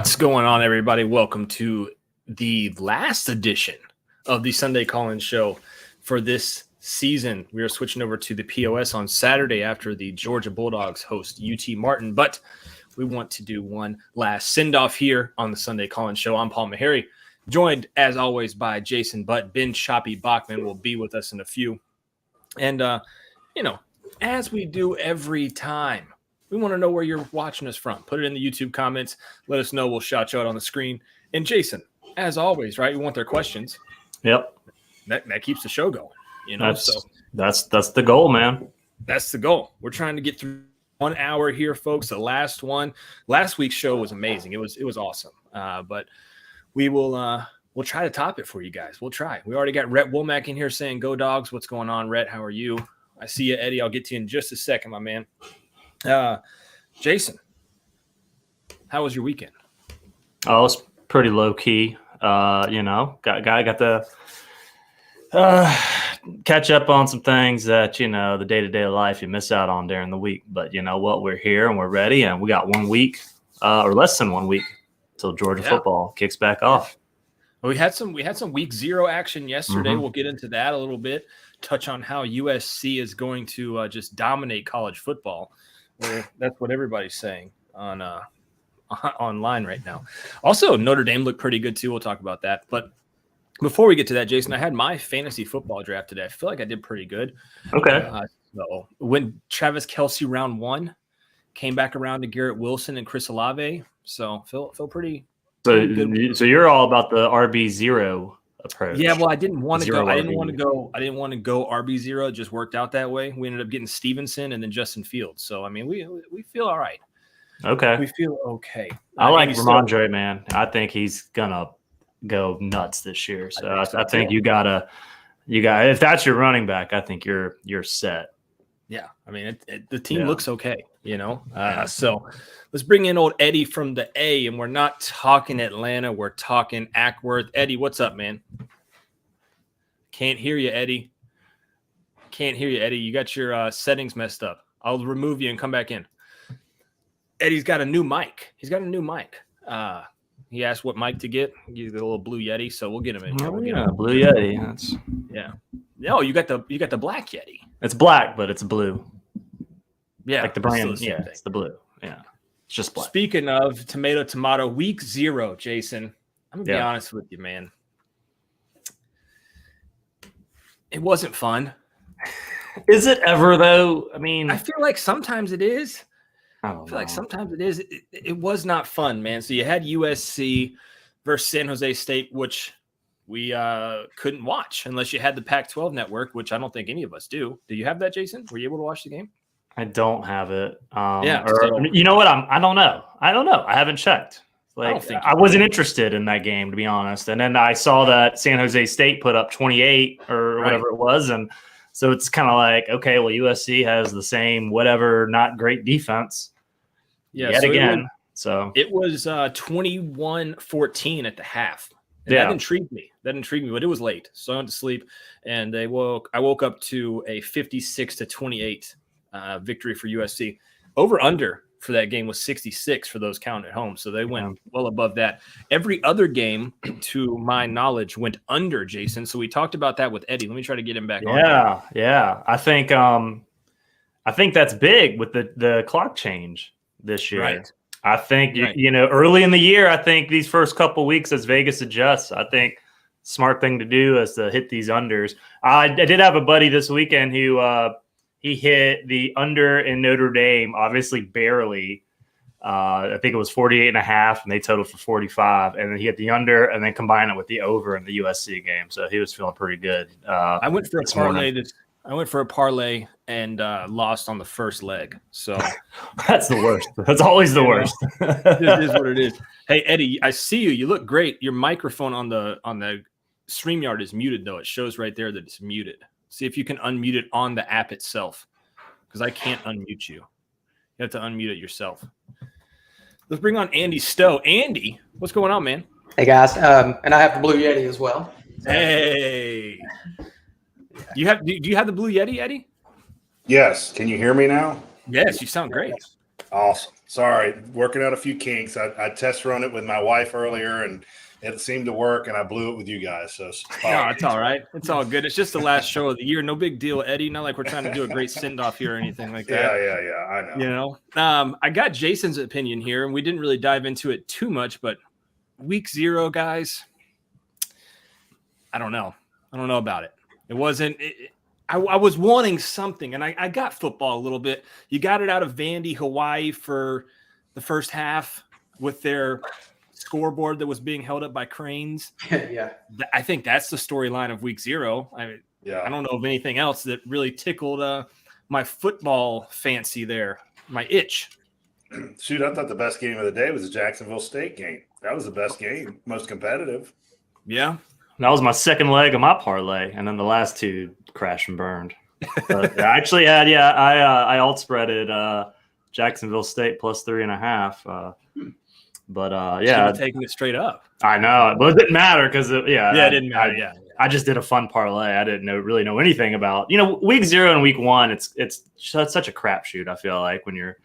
What's going on, everybody? Welcome to the last edition of the Sunday Call-In Show for this season. We are switching over to the POS on Saturday after the Georgia Bulldogs host UT Martin, but we want to do one last send-off here on the Sunday Call-In Show. I'm Paul Meharry, joined, as always, by Jason Butt. Ben Choppy Bachman will be with us in a few. And, as we do every time, we want to know where you're watching us from. Put it in the YouTube comments. Let us know. We'll shout you out on the screen. And Jason, as always, right? We want their questions. Yep. That keeps the show going. That's the goal, man. That's the goal. We're trying to get through 1 hour here, folks. The last week's show was amazing. It was awesome. But we'll try to top it for you guys. We'll try. We already got Rhett Womack in here saying, "Go Dogs." What's going on, Rhett? How are you? I see you, Eddie. I'll get to you in just a second, my man. Jason, how was your weekend? Oh, it's pretty low key. Got to catch up on some things that, the day-to-day life you miss out on during the week. But you know what? We're here and we're ready, and we got 1 week or less than 1 week till Georgia football kicks back off. Well, we had some week 0 action yesterday. Mm-hmm. We'll get into that a little bit. Touch on how USC is going to just dominate college football. Well, that's what everybody's saying on online right now. Also, Notre Dame looked pretty good too. We'll talk about that. But before we get to that, Jason, I had my fantasy football draft today. I feel like I did pretty good. Okay. So when Travis Kelce round 1 came back around to Garrett Wilson and Chris Olave, so feel pretty. So you're all about the RB0 approach. Yeah, well, I didn't want to go. I didn't RB. want to go RB0. It just worked out that way. We ended up getting Stevenson and then Justin Fields. So I mean, we feel all right. Okay. We feel okay. I like Ramondre, man. I think he's gonna go nuts this year. So I think you got if that's your running back, I think you're set. Yeah, I mean, the team looks okay, So let's bring in old Eddie from the A, and we're not talking Atlanta. We're talking Ackworth. Eddie, what's up, man? Can't hear you, Eddie. You got your settings messed up. I'll remove you and come back in. Eddie's got a new mic. He asked what mic to get. He's got a little blue Yeti, so we'll get him in. Blue Yeti. No, you got the black Yeti. It's black, but it's blue. Yeah, like the brand. Yeah, it's the blue. Yeah, it's just black. Speaking of tomato, week 0, Jason. I'm gonna be honest with you, man. It wasn't fun. Is it ever though? I mean, I feel like sometimes it is. I feel like sometimes it is. It was not fun, man. So you had USC versus San Jose State, which we couldn't watch unless you had the Pac-12 network, which I don't think any of us do. Do you have that, Jason? Were you able to watch the game? I don't have it. You know what? I don't know. I haven't checked. I wasn't interested in that game, to be honest. And then I saw that San Jose State put up 28 or whatever it was, and so it's kind of like, okay, well, USC has the same whatever, not great defense. Yeah, yet so again. It was 21-14 at the half. And that intrigued me, but it was late, so I went to sleep, and I woke up to a 56-28 victory for USC. Over under for that game was 66 for those counting at home, so they went well above that. Every other game, to my knowledge, went under, Jason. So we talked about that with Eddie. Let me try to get him back on. Yeah. I think that's big with the clock change this year. Right. I think, early in the year, I think these first couple weeks as Vegas adjusts, I think smart thing to do is to hit these unders. I did have a buddy this weekend who he hit the under in Notre Dame, obviously barely. I think it was 48.5, and they totaled for 45. And then he hit the under and then combined it with the over in the USC game. So he was feeling pretty good. I went for a parlay and lost on the first leg. So that's the worst. That's always the worst. It is what it is. Hey, Eddie, I see you. You look great. Your microphone on the StreamYard is muted, though. It shows right there that it's muted. See if you can unmute it on the app itself, because I can't unmute you. You have to unmute it yourself. Let's bring on Andy Stowe. Andy, what's going on, man? Hey, guys. And I have the Blue Yeti as well. Hey. Do you have the Blue Yeti, Eddie? Yes. Can you hear me now? Yes, you sound great. Awesome. Sorry, working out a few kinks. I test run it with my wife earlier, and it seemed to work, and I blew it with you guys. So no, it's all right. It's all good. It's just the last show of the year. No big deal, Eddie. Not like we're trying to do a great send-off here or anything like that. Yeah. I know. I got Jason's opinion here, and we didn't really dive into it too much, but week 0, guys, I don't know. I don't know about it. It wasn't I was wanting something, and I got football a little bit. You got it out of Vandy, Hawaii for the first half with their scoreboard that was being held up by cranes. Yeah. I think that's the storyline of week 0. I don't know of anything else that really tickled my football fancy there, my itch. Shoot, I thought the best game of the day was the Jacksonville State game. That was the best game, most competitive. Yeah. That was my second leg of my parlay, and then the last 2 crashed and burned. But I actually had, I alt spreaded Jacksonville State plus 3.5. But taking it straight up. I know, but it didn't matter because it didn't matter. I just did a fun parlay. I didn't really know anything about week 0 and week 1. It's such a crapshoot. I feel like when you're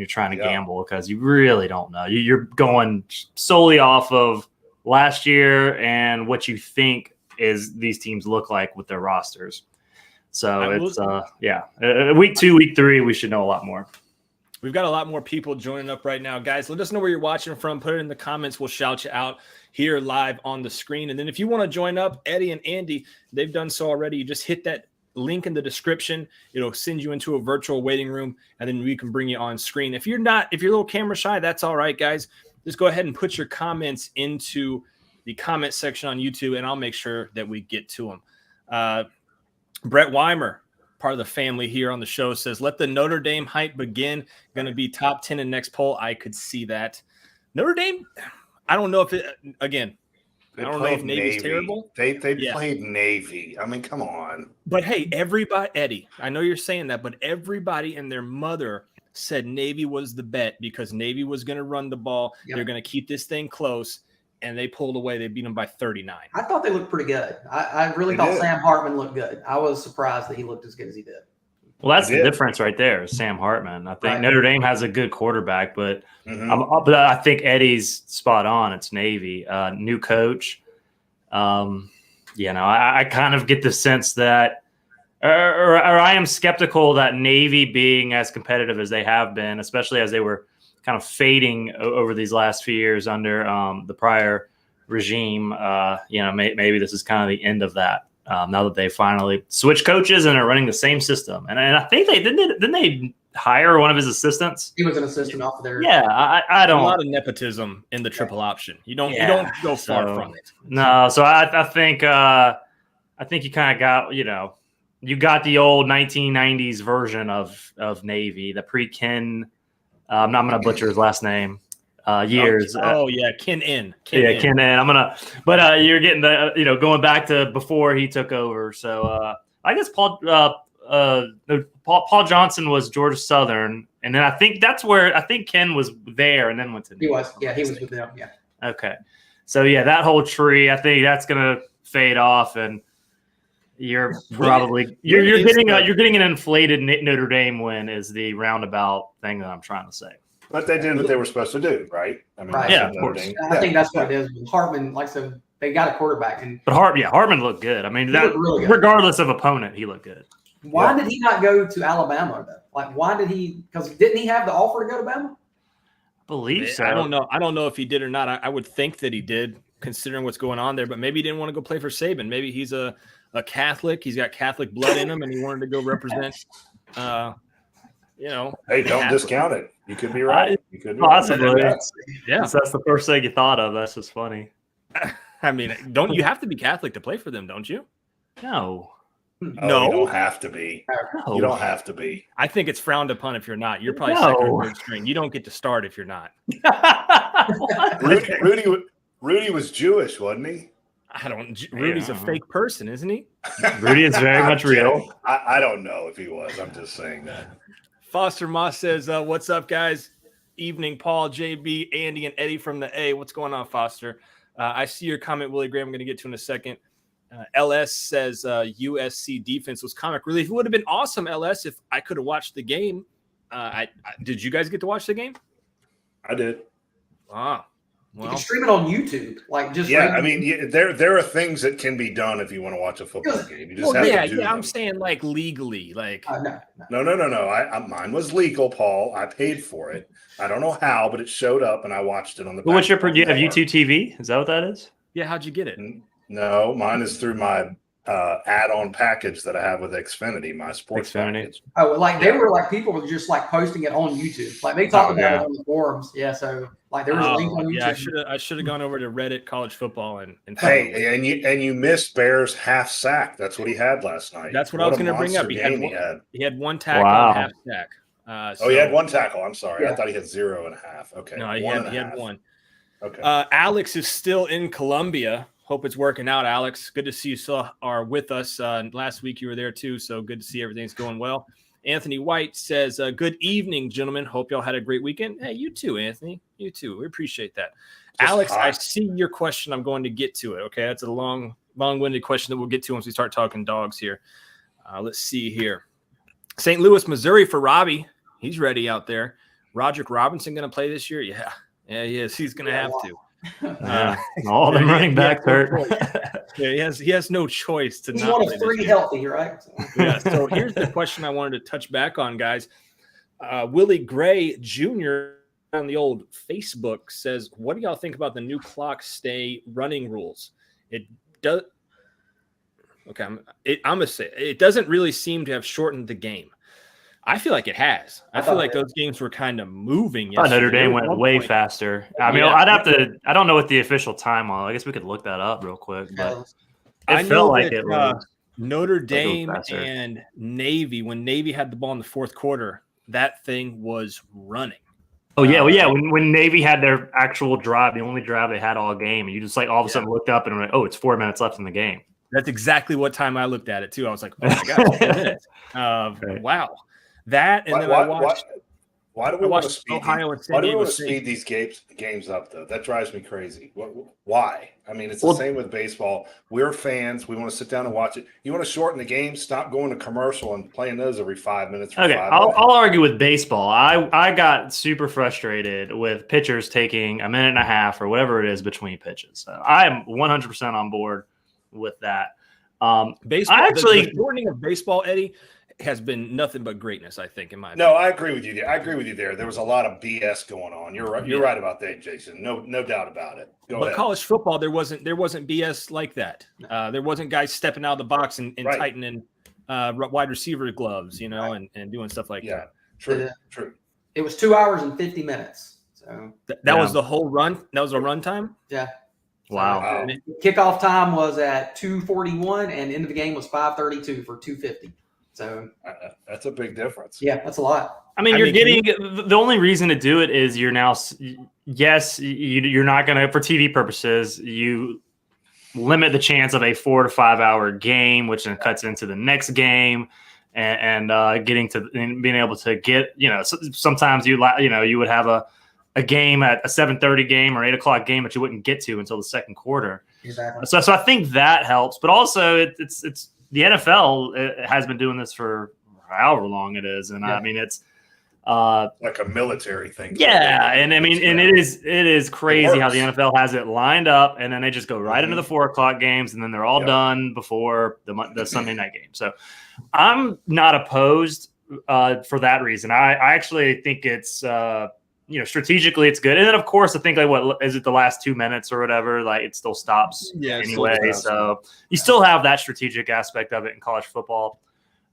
trying to gamble because you really don't know. You're going solely off of last year and what you think is these teams look like with their rosters. So week 2, week 3, we should know a lot more. We've got a lot more people joining up right now. Guys, let us know where you're watching from. Put it in the comments. We'll shout you out here live on the screen. And then if you want to join up, Eddie and Andy, they've done so already. You just hit that link in the description. It'll send you into a virtual waiting room, and then we can bring you on screen. If you're a little camera shy, that's all right, guys. Just go ahead and put your comments into the comment section on YouTube, and I'll make sure that we get to them. Brett Weimer, part of the family here on the show, says, let the Notre Dame hype begin. Going to be top 10 in next poll. I could see that. Notre Dame, I don't know if it, again, I don't know if Navy's terrible. They played Navy. I mean, come on. But hey, everybody, Eddie, I know you're saying that, but everybody and their mother said Navy was the bet because Navy was going to run the ball. Yep. They're going to keep this thing close, and they pulled away. They beat them by 39. I thought they looked pretty good. I really thought Sam Hartman looked good. I was surprised that he looked as good as he did. Well, that's the difference right there, Sam Hartman. I think Notre Dame has a good quarterback, but I think Eddie's spot on. It's Navy, new coach. I kind of get the sense that, or I am skeptical that Navy being as competitive as they have been, especially as they were kind of fading over these last few years under the prior regime. Maybe this is kind of the end of that. Now that they finally switched coaches and are running the same system, and I think didn't they hire one of his assistants? He was an assistant off of there. Yeah, I don't. A lot of nepotism in the triple option. You don't go far from it. No, so I think you kind of got you got the old 1990s version of Navy, the pre-Ken. I'm not going to butcher his last name. Years. Ken In. Ken In. You're getting the going back to before he took over. So I guess Paul Johnson was Georgia Southern, and then I think that's where Ken was there, and then went to. He was with them. Yeah. Okay, so that whole tree, I think that's gonna fade off, and you're probably you're getting an inflated Notre Dame win is the roundabout thing that I'm trying to say. But they did what they were supposed to do, right? I mean, of course. I think that's what it is. Hartman, like I said, they got a quarterback, but Hartman looked good. I mean, really regardless of opponent, he looked good. Why did he not go to Alabama though? Like, why did he? Because didn't he have the offer to go to Bama? I believe so. I don't know. I don't know if he did or not. I would think that he did, considering what's going on there. But maybe he didn't want to go play for Saban. Maybe he's a Catholic. He's got Catholic blood in him, and he wanted to go represent. Hey, don't discount it. You could be right. You could be possibly. Right. Yeah, that's the first thing you thought of. That's just funny. I mean, don't you have to be Catholic to play for them? Don't you? No. No, you don't have to be. No. You don't have to be. I think it's frowned upon if you're not. You're probably second or third string. You don't get to start if you're not. Rudy was Jewish, wasn't he? Rudy's a fake person, isn't he? Rudy is very much real. I don't know if he was. I'm just saying that. Foster Moss says, what's up, guys? Evening, Paul, JB, Andy, and Eddie from the A. What's going on, Foster? I see your comment, Willie Graham. I'm going to get to in a second. LS says USC defense was comic relief. It would have been awesome, LS, if I could have watched the game. Did you guys get to watch the game? I did. Ah, You well, can stream it on YouTube, like just Yeah, I mean, there are things that can be done if you want to watch a football game. You just have to do them. I'm saying like legally, like no. No. Mine was legal, Paul. I paid for it. I don't know how, but it showed up, and I watched it on the. But what's your? Do you have network. YouTube TV? Is that what that is? yeah. How'd you get it? No, mine is through my add-on package that I have with Xfinity, my sports package. Oh, like they were like people were just like posting it on YouTube. Like they talked about it on the forums. Yeah, so like there was a link on YouTube. Yeah, I should have gone over to Reddit college football and hey, and you missed Bears half sack. That's what he had last night. That's what I was going to bring up. He had one tackle and half sack. He had one tackle. I'm sorry. Yeah. I thought he had 0.5. Okay. No, he had one. Okay. Alex is still in Columbia. Hope it's working out, Alex. Good to see you still are with us. Last week you were there too, so good to see everything's going well. Anthony White says, good evening, gentlemen. Hope y'all had a great weekend. Hey, you too, Anthony. You too. We appreciate that. Just Alex, hot. I see your question. I'm going to get to it. Okay, that's a long-winded question that we'll get to once we start talking dogs here. Let's see here. St. Louis, Missouri for Robbie. He's ready out there. Roderick Robinson going to play this year? Yeah, he is. He's going to have to. All the running backs hurt. Yeah, he has no choice to He's not one of three healthy, right? Yeah. So here's the question I wanted to touch back on, guys. Willie Gray Jr. on the old Facebook says, "What do y'all think about the new clock stay running rules? It does." Okay, I'm gonna say it doesn't really seem to have shortened the game. I feel like it has. I feel like those games were kind of moving. Notre Dame went way faster. I mean, I'd have to. I don't know what the official time was. I guess we could look that up real quick. But it felt like it was Notre Dame and Navy. When Navy had the ball in the fourth quarter, that thing was running. Oh yeah, well yeah. When Navy had their actual drive, the only drive they had all game, and you just like all of a sudden looked up and were like, oh, it's 4 minutes left in the game. That's exactly what time I looked at it too. I was like, oh my god, 4 minutes. Wow. That and then I watched. Why do we want to speed? Ohio and Why do we want to speed these games up though? That drives me crazy. Why? I mean, it's the same with baseball. We're fans. We want to sit down and watch it. You want to shorten the game? Stop going to commercial and playing those every 5 minutes. Okay, I'll argue with baseball. I got super frustrated with pitchers taking a minute and a half or whatever it is between pitches. So I am 100% on board with that. Baseball. The shortening of baseball, Eddie, has been nothing but greatness, I think, in my opinion. No, I agree with you there. There was a lot of BS going on. You're right. You're right about that, Jason. No doubt about it. Go ahead. College football, there wasn't BS like that. There wasn't guys stepping out of the box and tightening wide receiver gloves, and doing stuff like that. True. It was 2 hours and 50 minutes. So that was the whole run. That was a run time. Yeah. Wow. Kickoff time was at 2:41, and end of the game was 5:32 for 250. So that's a big difference. Yeah, that's a lot. I mean, the only reason to do it is you're now, you're not going to, for TV purposes, you limit the chance of a 4 to 5 hour game, which then cuts into the next game and getting to and being able to get, sometimes you would have a game at a 7:30 game or 8 o'clock game that you wouldn't get to until the second quarter. Exactly. So I think that helps, but also it's the NFL has been doing this for however long it is, and I mean it's like a military thing. Yeah, and I mean, and it is crazy how the NFL has it lined up, and then they just go right into the 4 o'clock games, and then they're all done before the Sunday night game. So I'm not opposed for that reason. I actually think it's strategically it's good, and then of course I think like what is it the last 2 minutes or whatever, like it still stops anyway. So you still have that strategic aspect of it in college football.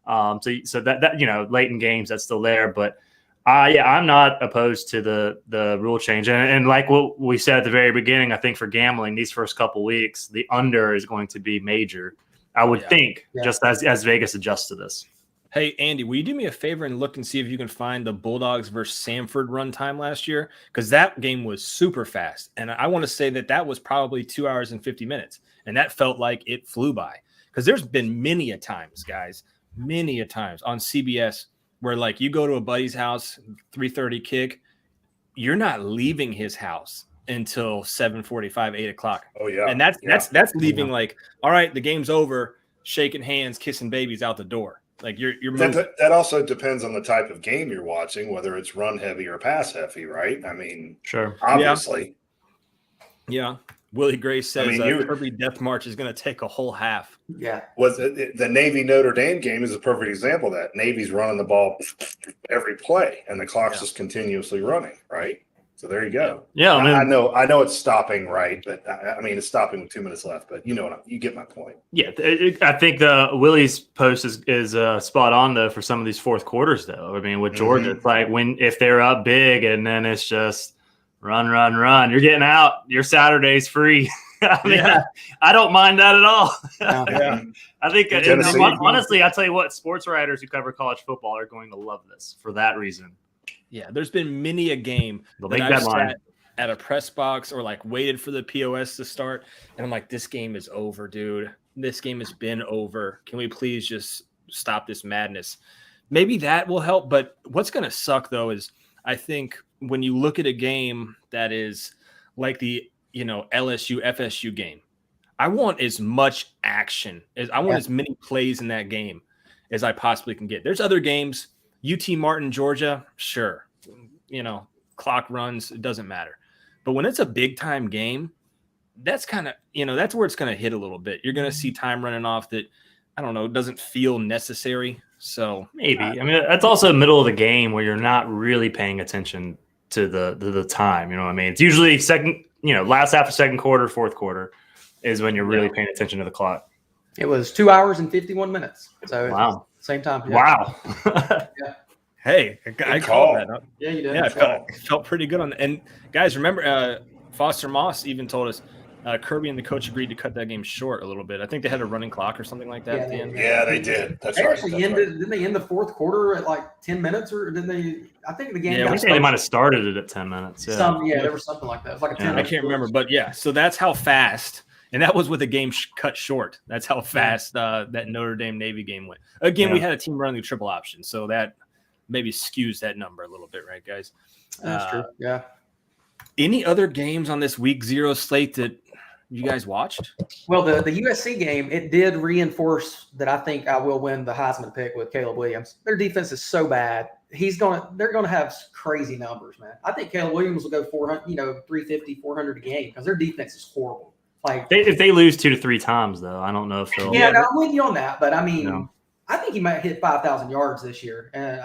So that late in games that's still there, but I'm not opposed to the rule change, and like what we said at the very beginning, I think for gambling these first couple weeks the under is going to be major. I would think just as Vegas adjusts to this. Hey, Andy, will you do me a favor and look and see if you can find the Bulldogs versus Samford run time last year? Because that game was super fast. And I want to say that was probably 2 hours and 50 minutes. And that felt like it flew by. Because there's been many a times, guys, many a times on CBS where, like, you go to a buddy's house, 3:30 kick, you're not leaving his house until 7:45, 8 o'clock. Oh, yeah. And that's leaving like, all right, the game's over, shaking hands, kissing babies out the door. Like you're moving. That also depends on the type of game you're watching, whether it's run heavy or pass heavy, right? I mean, sure, obviously. Yeah. Willie Gray says Kirby Death March is going to take a whole half. Yeah. Was the Navy Notre Dame game is a perfect example of that. Navy's running the ball every play, and the clock's just continuously running, right? So there you go. Yeah, I know it's stopping, right? But I mean, it's stopping with 2 minutes left. But you get my point. Yeah, I think the Willie's post is spot on though for some of these fourth quarters though. I mean, with Georgia, it's like if they're up big and then it's just run. You're getting out. Your Saturday's free. I mean, I don't mind that at all. I think honestly, I tell you what, sports writers who cover college football are going to love this for that reason. Yeah, there's been many a game that I've sat at a press box or like waited for the POS to start, and I'm like, this game is over, dude. This game has been over. Can we please just stop this madness? Maybe that will help, but what's going to suck though is I think when you look at a game that is like the LSU FSU game, I want as much action as I want as many plays in that game as I possibly can get. There's other games. UT Martin, Georgia, sure. Clock runs, it doesn't matter. But when it's a big time game, that's kind of, that's where it's going to hit a little bit. You're going to see time running off that, I don't know, doesn't feel necessary. So maybe. I mean, that's also middle of the game where you're not really paying attention to the time. You know what I mean? It's usually last half of second quarter, fourth quarter is when you're really paying attention to the clock. It was 2 hours and 51 minutes. So wow. Same time. Yeah. Wow. Hey, I called that. Huh? Yeah, you did. Yeah, I felt pretty good on that. And guys, remember, Foster Moss even told us Kirby and the coach agreed to cut that game short a little bit. I think they had a running clock or something like that at the end. Yeah, they did. That's they right. Actually ended. Didn't they end the fourth quarter at like 10 minutes, or did they? I think the game. Yeah, I think they might have started it at 10 minutes. Yeah, there was something like that. It was like a 10. I can't remember, but yeah. So that's how fast. And that was with a game cut short. That's how fast that Notre Dame Navy game went. Again, we had a team running the triple option, so that maybe skews that number a little bit, right, guys? That's true. Yeah. Any other games on this week 0 slate that you guys watched? Well, the USC game, it did reinforce that I think I will win the Heisman pick with Caleb Williams. Their defense is so bad. They're going to have crazy numbers, man. I think Caleb Williams will go 400, 350, 400 a game because their defense is horrible. Like if they lose 2 to 3 times, though, I don't know if they'll. Yeah, no, I'm with you on that, but I mean, I think he might hit 5,000 yards this year, and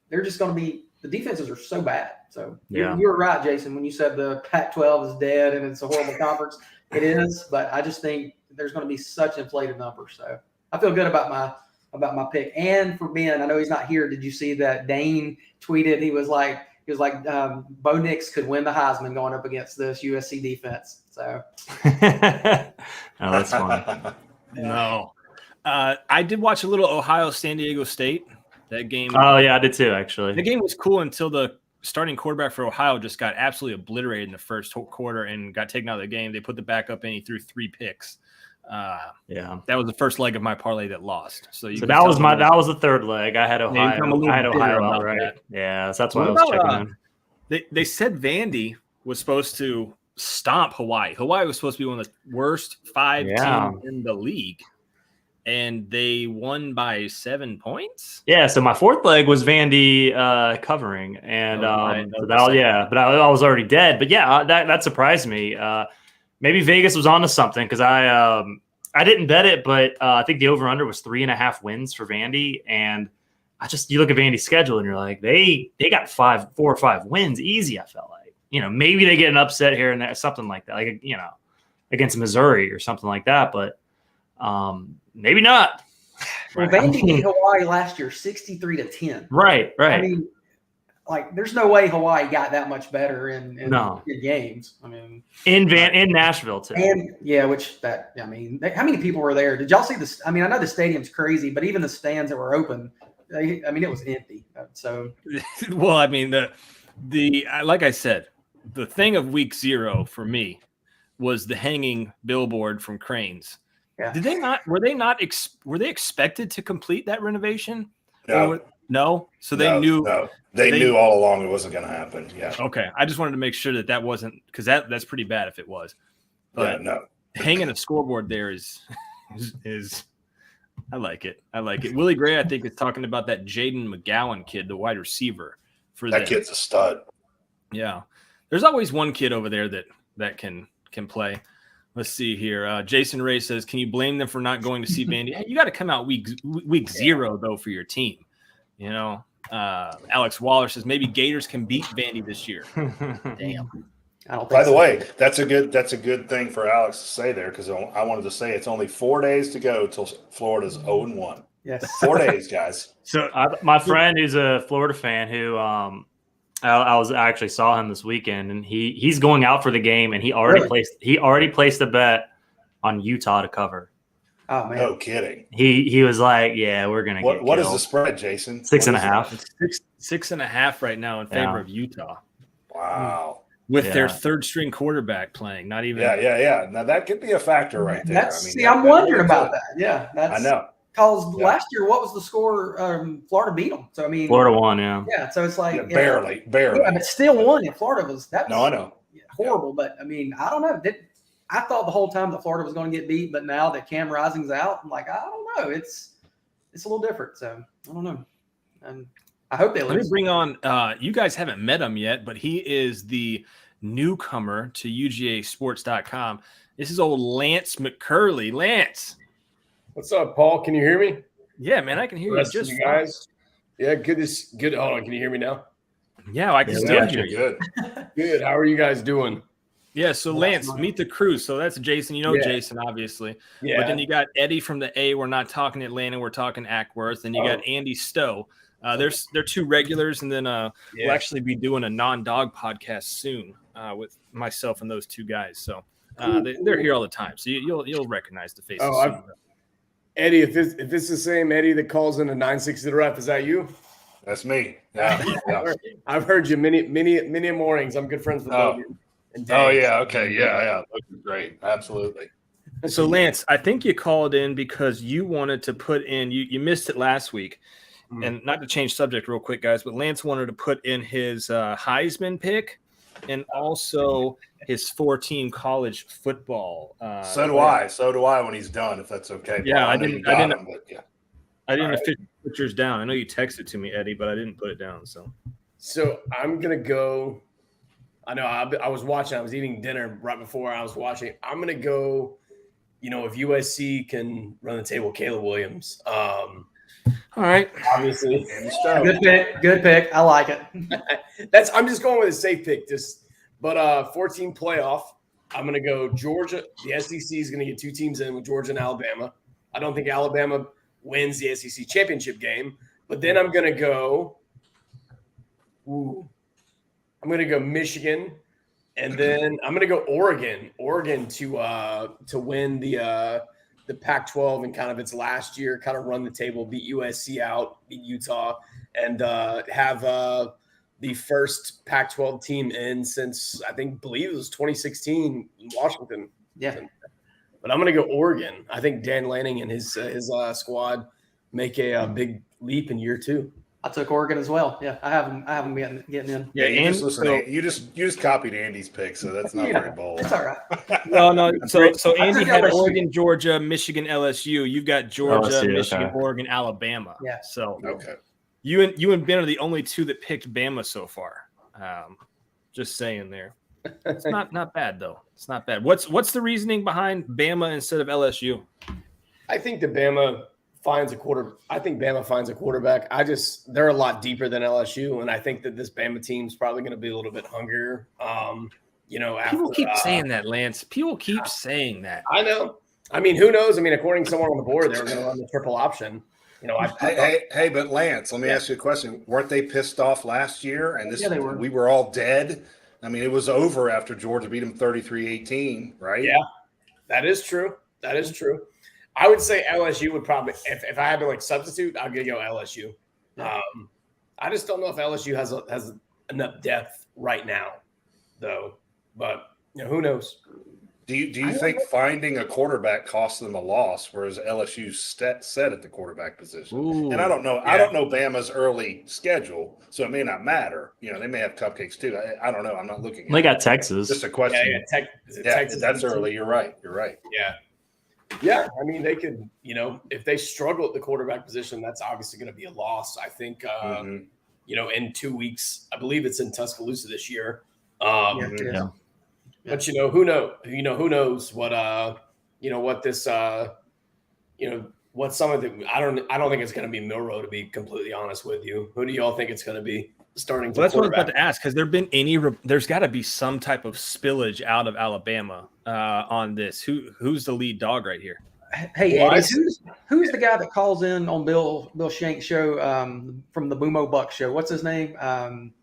they're just going to be. The defenses are so bad. So you were right, Jason, when you said the Pac-12 is dead and it's a horrible conference. It is, but I just think there's going to be such inflated numbers. So I feel good about my pick. And for Ben, I know he's not here. Did you see that Dane tweeted? He was like, Bo Nix could win the Heisman going up against this USC defense. So, that's fun. No, I did watch a little Ohio San Diego State. That game. Oh yeah, I did too. Actually, the game was cool until the starting quarterback for Ohio just got absolutely obliterated in the first quarter and got taken out of the game. They put the backup in. He threw 3 picks. That was the first leg of my parlay that lost. So that was the third leg. I had Ohio. I had Ohio outright. That. Yeah, so that's why I was checking in. They said Vandy was supposed to stomp Hawaii. Hawaii was supposed to be one of the worst 5 teams in the league, and they won by 7 points. Yeah, so my fourth leg was Vandy covering, and but I was already dead. But yeah, that surprised me. Maybe Vegas was onto something because I didn't bet it, but I think the over-under was 3.5 wins for Vandy. And you look at Vandy's schedule and you're like, they got 4 or 5 wins easy, I felt like. Maybe they get an upset here and there, something like that, like, against Missouri or something like that. But maybe not. Well, Vandy beat Hawaii last year 63-10. Right. I mean, like, there's no way Hawaii got that much better in games. I mean, in Nashville too. And how many people were there? Did y'all see this? I mean, I know the stadium's crazy, but even the stands that were open, it was empty. So, well, I mean, the like I said, the thing of week 0 for me was the hanging billboard from Cranes. Yeah. Did they not? Were they expected to complete that renovation? No. No, so they knew. No, they knew all along it wasn't going to happen. Yeah. Okay, I just wanted to make sure that wasn't because that's pretty bad if it was. But hanging a scoreboard there is I like it. Willie Gray, I think, is talking about that Jaden McGowan kid, the wide receiver. For that kid's a stud. Yeah. There's always one kid over there that can play. Let's see here. Jason Ray says, can you blame them for not going to see Vandy? Hey, you got to come out week 0, though, for your team. You know, Alex Waller says maybe Gators can beat Vandy this year. Damn. By the way, that's a good thing for Alex to say there, because I wanted to say it's only 4 days to go till Florida's 0-1. Yes, 4 days, guys. So my friend who's a Florida fan who I actually saw him this weekend, and he's going out for the game, and he already placed a bet on Utah to cover. Oh man, no kidding. He was like, yeah, we're gonna get what is the spread, Jason? 6.5. It's 6.5 right now in favor of Utah. Wow. With their third string quarterback playing, not even. Yeah. Now that could be a factor right there. I'm wondering about that. Yeah, I know. Because last year, what was the score? Florida beat them. So I mean, Florida won. Yeah. Yeah. So it's like barely. Yeah, but still won. And Florida was that. No, I know. Horrible, but I mean, I don't know. I thought the whole time that Florida was going to get beat, but now that Cam Rising's out, I'm like, I don't know. It's a little different. So I don't know. And I hope they lose. Let me bring on. You guys haven't met him yet, but he is the newcomer to UGAsports.com. This is old Lance McCurley. Lance. What's up, Paul? Can you hear me? Yeah, man, I can hear you just you guys. Yeah, good. Hold on, can you hear me now? Yeah, I can still hear you. Good. Good. How are you guys doing? Yeah, so Lance, meet the crew. So that's Jason. You know Jason, obviously. Yeah. But then you got Eddie from the A. We're not talking Atlanta. We're talking Ackworth. And you got Andy Stowe. They're two regulars. And then we'll actually be doing a non-dog podcast soon with myself and those two guys. So they're here all the time. So you'll recognize the faces. Eddie, if it's the same Eddie that calls in a 960 to the ref, is that you? That's me. Yeah. I've heard you many mornings. I'm good friends with Logan. Oh yeah. Okay. Yeah. Looking great. Absolutely. So Lance, I think you called in because you wanted to put in. You missed it last week, and not to change subject real quick, guys, but Lance wanted to put in his Heisman pick and also his 4-team college football. So do I. So do I when he's done. If that's okay. Yeah, I didn't Right. officially put yours down. I know you texted to me, Eddie, but I didn't put it down. So I'm gonna go. I know I was watching. I was eating dinner right before I was watching. I'm gonna go. If USC can run the table, Caleb Williams. All right, obviously, good pick. I like it. I'm just going with a safe pick. 14 playoff. I'm gonna go Georgia. The SEC is gonna get 2 teams in with Georgia and Alabama. I don't think Alabama wins the SEC championship game, but then I'm gonna go. I'm going to go Michigan, and then I'm going to go Oregon. Oregon to win the Pac-12 in kind of its last year, kind of run the table, beat USC out, beat Utah, and have the first Pac-12 team in since believe it was 2016 in Washington. Yeah. But I'm going to go Oregon. I think Dan Lanning and his squad make a big leap in year 2. I took Oregon as well. Yeah, I have them getting in. Yeah, you just copied Andy's pick, so that's not very bold. It's all right. No. So Andy had Oregon, Georgia, Michigan, LSU. You've got Georgia, Michigan, Oregon, Alabama. Yeah. So okay. You and Ben are the only two that picked Bama so far. Just saying there. It's not bad though. It's not bad. What's the reasoning behind Bama instead of LSU? I think that Bama finds a quarterback. They're a lot deeper than LSU, and I think that this Bama team's probably going to be a little bit hungrier. People keep saying that, Lance. People keep saying that. I know. I mean, who knows? I mean, according to someone on the board, they were going to run the triple option. Hey, but Lance, let me ask you a question. Weren't they pissed off last year? And they were. We were all dead. I mean, it was over after Georgia beat them 33-18, right? Yeah, that is true. I would say LSU would probably, if I had to substitute, I'm gonna go LSU. I just don't know if LSU has enough depth right now, though. But who knows? Do you think finding a quarterback costs them a loss, whereas LSU's set at the quarterback position? Ooh, and I don't know. Yeah. I don't know Bama's early schedule, so it may not matter. They may have cupcakes too. I don't know. I'm not looking. They got Texas. Just a question. Yeah, Texas. That's early. You're right. Yeah. Yeah, I mean, they could, if they struggle at the quarterback position, that's obviously going to be a loss. I think, in 2 weeks, I believe it's in Tuscaloosa this year. Yeah. But who knows? Who knows what what this what some of the I don't think it's going to be Milroe, to be completely honest with you. Who do y'all think it's going to be starting? Well, that's what I was about to ask. Has there been there's got to be some type of spillage out of Alabama on this. Who's the lead dog right here? Hey, Eddie, who's the guy that calls in on Bill Shank's show from the Boomo Buck show? What's his name?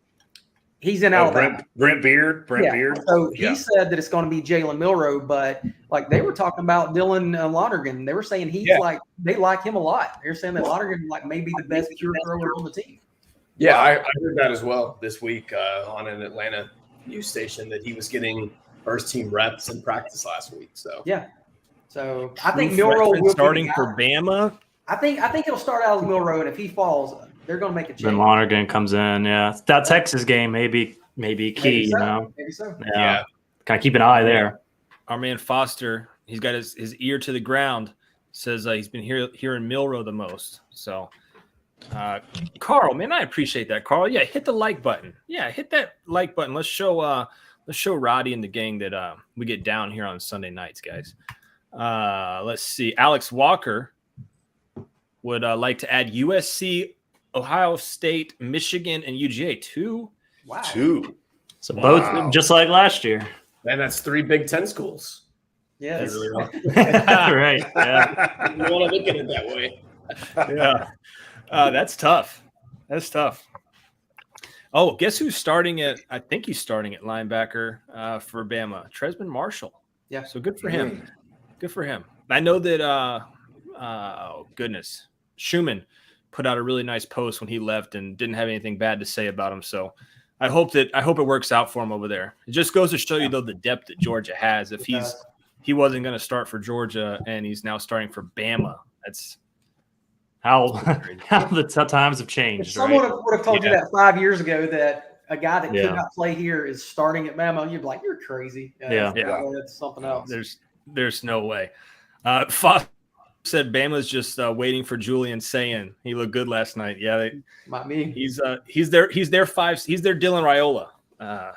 He's in Alabama. Brent Beard. Beard. So he said that it's going to be Jalen Milroe, but like they were talking about Dylan Lonergan. They were saying they like him a lot. They're saying that Lonergan maybe the best pure thrower on the team. Yeah, I heard that as well this week on an Atlanta news station, that he was getting first team reps in practice last week. So so I think Milroe will starting for Bama. I think he'll start out as Milroe, and if he falls, they're going to make a change. Then Lonergan comes in. Yeah, that Texas game may be key. Maybe so. Yeah. Kind of keep an eye there. Our man Foster, he's got his ear to the ground. Says he's been hearing Milroe the most. So, Carl, man, I appreciate that, Carl. Yeah, hit the like button. Yeah, hit that like button. Let's show Roddy and the gang that we get down here on Sunday nights, guys. Let's see. Alex Walker would like to add USC, Ohio State, Michigan, and UGA. Two. Wow. Two. So both just like last year. And that's 3 Big Ten schools. Yes. Right. Yeah. You want to look at it that way. Yeah. That's tough. Oh, guess who's starting at? I think he's starting at linebacker for Bama. Tresman Marshall. Yeah. So good for him. Good for him. I know that. Oh goodness, Schumann put out a really nice post when he left and didn't have anything bad to say about him. So I hope it works out for him over there. It just goes to show you though the depth that Georgia has. If he wasn't going to start for Georgia and he's now starting for Bama, that's how the times have changed. If someone would have told you that 5 years ago that a guy that could not play here is starting at Bama, you'd be like, you're crazy. It's something else. There's no way. Fox said Bama's just waiting for Julian Sayin. He looked good last night. Yeah, might be. He's their Dylan Raiola.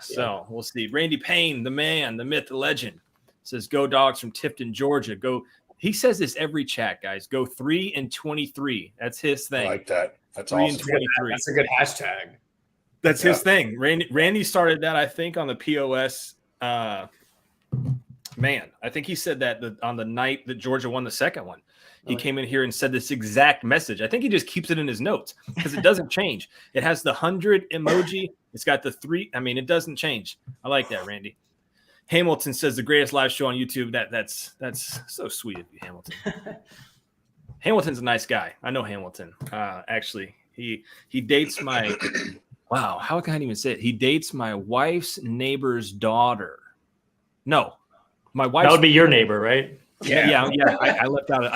So we'll see. Randy Payne, the man, the myth, the legend, says go Dogs from Tifton, Georgia. Go. He says this every chat, guys. Go 3-23. That's his thing. I like that. That's 3-23. That's a good hashtag. That's his thing. Randy started that, I think, on the POS. Man, I think he said that on the night that Georgia won the second one. He came in here and said this exact message. I think he just keeps it in his notes because it doesn't change. It has the 100 emoji. It's got the 3. I mean, it doesn't change. I like that, Randy. Hamilton says the greatest live show on YouTube. That's so sweet of you, Hamilton. Hamilton's a nice guy. I know Hamilton. Actually, he dates my wow. How can I even say it? He dates my wife's neighbor's daughter. No, my wife. That would be your neighbor, right? Yeah. I left out a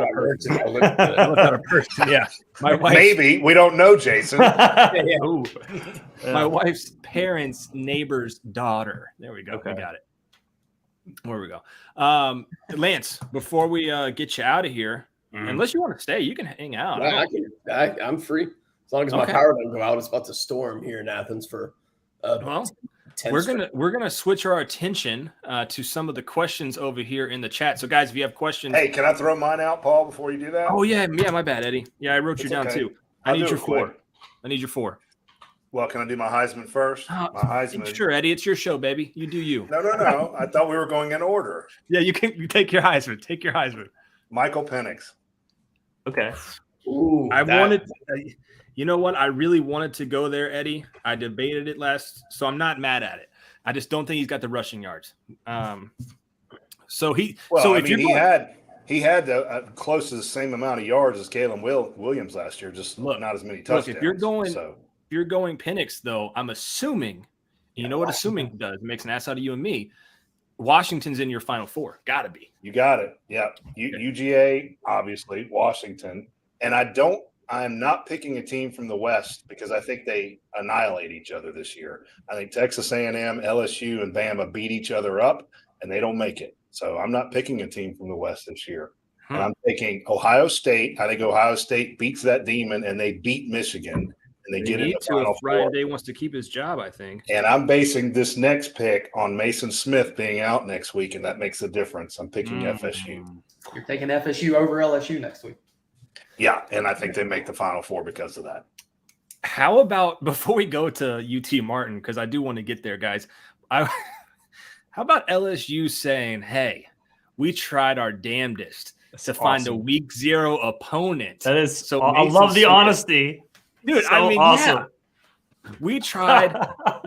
person. I left out a person. Yeah, my wife. Maybe we don't know, Jason. My wife's parents' neighbor's daughter. There we go. Okay. We got it. Where we go, Lance. Before we get you out of here, unless you want to stay, you can hang out. I'm free as long as my power doesn't go out. It's about to storm here in Athens for. We're gonna switch our attention to some of the questions over here in the chat. So, guys, if you have questions, hey, can I throw mine out, Paul, before you do that? Oh yeah, my bad, Eddie. Yeah, I wrote you down too. I need your 4. I need your 4. Well, can I do my Heisman first? My Heisman. Sure, Eddie. It's your show, baby. You do you. No. I thought we were going in order. Yeah, you take your Heisman. Take your Heisman. Michael Penix. Okay. Ooh, you know what? I really wanted to go there, Eddie. I debated it so I'm not mad at it. I just don't think he's got the rushing yards. He had close to the same amount of yards as Caleb Williams last year, just not as many touchdowns. Look, if you're going Penix, though, I'm assuming. You know what assuming does? It makes an ass out of you and me. Washington's in your Final Four. Got to be. You got it. Yeah. UGA, obviously, Washington. And I'm not picking a team from the West because I think they annihilate each other this year. I think Texas A&M, LSU, and Bama beat each other up, and they don't make it. So I'm not picking a team from the West this year. And I'm taking Ohio State. I think Ohio State beats that demon, and they beat Michigan, and they get in the Final if Ryan Four. Day wants to keep his job, I think. And I'm basing this next pick on Mason Smith being out next week, and that makes a difference. I'm picking FSU. You're taking FSU over LSU next week. Yeah, and I think they make the Final Four because of that. How about, before we go to UT Martin, because I do want to get there, guys, how about LSU saying, hey, we tried our damnedest to find a week 0 opponent. That is so. I love the honesty, dude. So I mean, awesome. Yeah, we tried.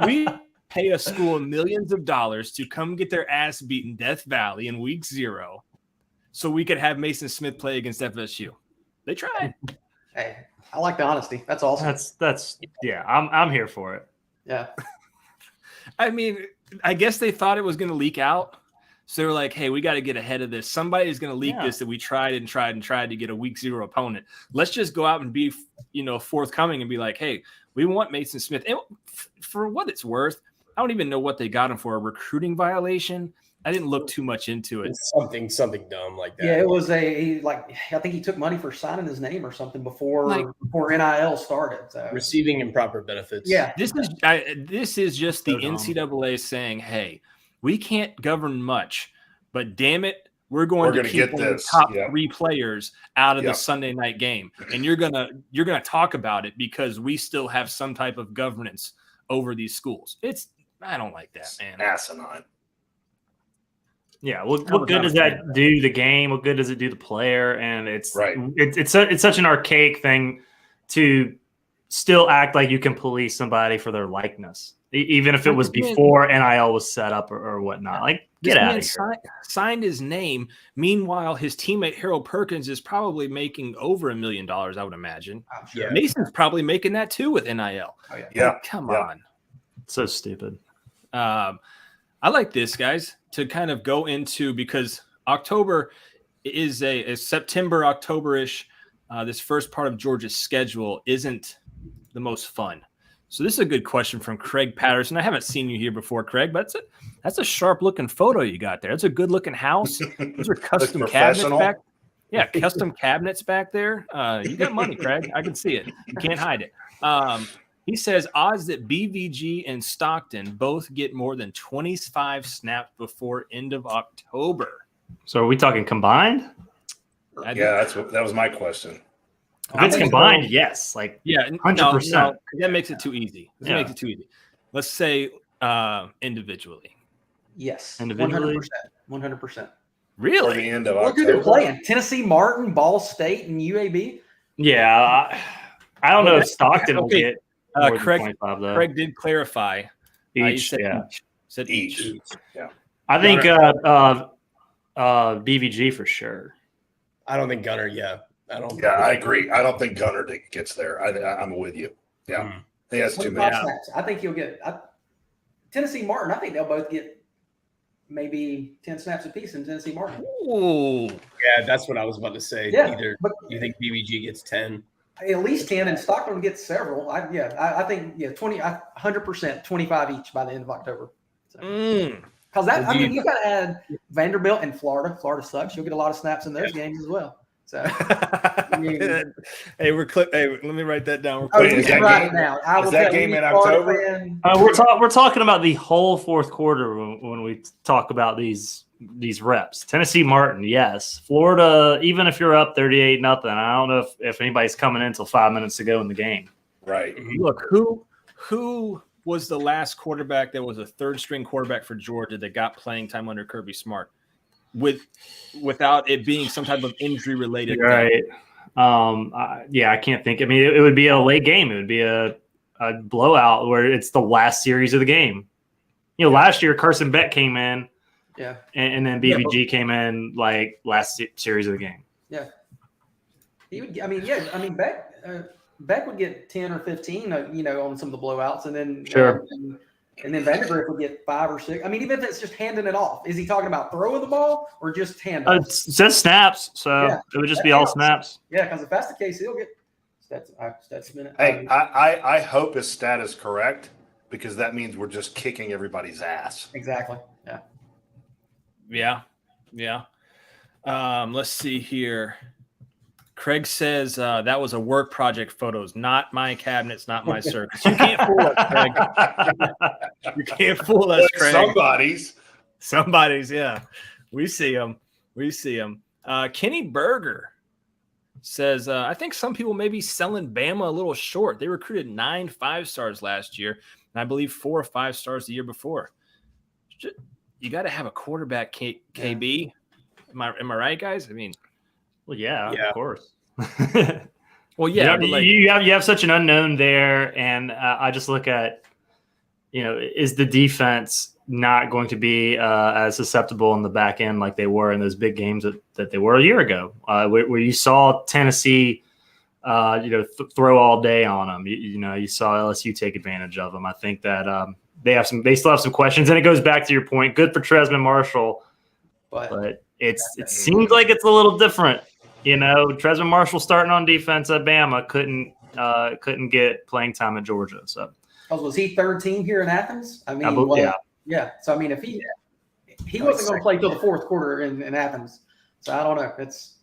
We pay a school millions of dollars to come get their ass beaten Death Valley in week 0, so we could have Mason Smith play against FSU. They tried. Hey, I like the honesty. That's awesome. That's yeah. I'm here for it. Yeah. I mean, I guess they thought it was going to leak out. So they were like, hey, we got to get ahead of this. Somebody's going to leak this, that we tried to get a week 0 opponent. Let's just go out and be, forthcoming and be like, hey, we want Mason Smith. And for what it's worth, I don't even know what they got him for, a recruiting violation. I didn't look too much into it. Something dumb like that. Yeah, it was I think he took money for signing his name or something before NIL started. So. Receiving improper benefits. Yeah. This is just the NCAA saying, hey, we can't govern much, but damn it, we're going to keep one of the top 3 players out of the Sunday night game. And you're gonna talk about it because we still have some type of governance over these schools. I don't like that, man. Asinine. Yeah, what good does that do the game? What good does it do the player? And it's such an archaic thing to still act like you can police somebody for their likeness, even if it was before NIL was set up or whatnot. Like, get out of here. Signed his name. Meanwhile, his teammate Harold Perkins is probably making over $1 million, I would imagine. Sure. Mason's probably making that too with NIL. Oh, yeah. Like, come on. So stupid. I like this, guys, to kind of go into, because October is a September, October-ish. This first part of Georgia's schedule isn't the most fun. So this is a good question from Craig Patterson. I haven't seen you here before, Craig, but that's a sharp-looking photo you got there. That's a good-looking house. Those are custom cabinets back. Yeah, custom cabinets back there. You got money, Craig. I can see it. You can't hide it. He says odds that BVG and Stockton both get more than 25 snaps before end of October. So are we talking combined? Yeah, that was my question. If it's combined, yes. 100%. No, that makes it too easy. Makes it too easy. Let's say individually. Yes. Individually? 100%. Really? Or the end of Look who October. they're playing. Tennessee Martin, Ball State, and UAB. Yeah. I don't know if Stockton will get more than Craig, 25, though. Craig did clarify. Each, Said each. Yeah. I think BVG for sure. I don't think Gunner, I agree. I don't think Gunner gets there. I'm with you. Yeah. I think that's too many. Snaps. I think you'll get Tennessee Martin. I think they'll both get maybe 10 snaps apiece in Tennessee Martin. Ooh. Yeah, that's what I was about to say. Yeah, Either you think BVG gets 10? At least 10, and Stockton gets several. I think 100%, 25 each by the end of October. Because you got to add Vanderbilt and Florida. Florida sucks. You'll get a lot of snaps in those games as well. So, hey, let me write that down. Is that game in October? We're talking about the whole fourth quarter when we talk about these reps. Tennessee Martin, yes. Florida, even if you're up 38-0, I don't know if anybody's coming in until 5 minutes to go in the game. Right. Look, who was the last quarterback that was a third-string quarterback for Georgia that got playing time under Kirby Smart without it being some type of injury-related right. I can't think. I mean, it would be a late game. It would be a blowout where it's the last series of the game. Last year Carson Beck came in. Yeah. And then BVG came in last series of the game. Yeah. He would. Beck would get 10 or 15, on some of the blowouts, and then sure. And then Vanderbilt would get 5 or 6. I mean, even if it's just handing it off, is he talking about throwing the ball or just handing? It says snaps, so it would just be all snaps. Yeah, because if that's the case, he'll get stats a minute. Hey, I hope his stat is correct, because that means we're just kicking everybody's ass. Exactly. Yeah. Yeah. Yeah. Let's see here. Craig says that was a work project photos, not my cabinets, not my circus. You can't fool us, Craig. You can't fool us, Craig. Somebody's, yeah. We see them. Kenny Berger says, I think some people may be selling Bama a little short. They recruited 9 5-stars last year, and I believe 4 or 5 stars the year before. You got to have a quarterback, KB. Am I right, guys? I mean, well, yeah. Of course. Well, yeah, but like, you have such an unknown there, and I just look at, is the defense not going to be as susceptible in the back end like they were in those big games that they were a year ago, where you saw Tennessee, throw all day on them. You saw LSU take advantage of them. I think that they still have some questions, and it goes back to your point. Good for Tresman Marshall, but it seems like it's a little different. Tresman Marshall starting on defense at Bama couldn't get playing time at Georgia. So was he third team here in Athens? I mean, yeah. So I mean, if he wasn't going to play till the fourth quarter in Athens, so I don't know. It's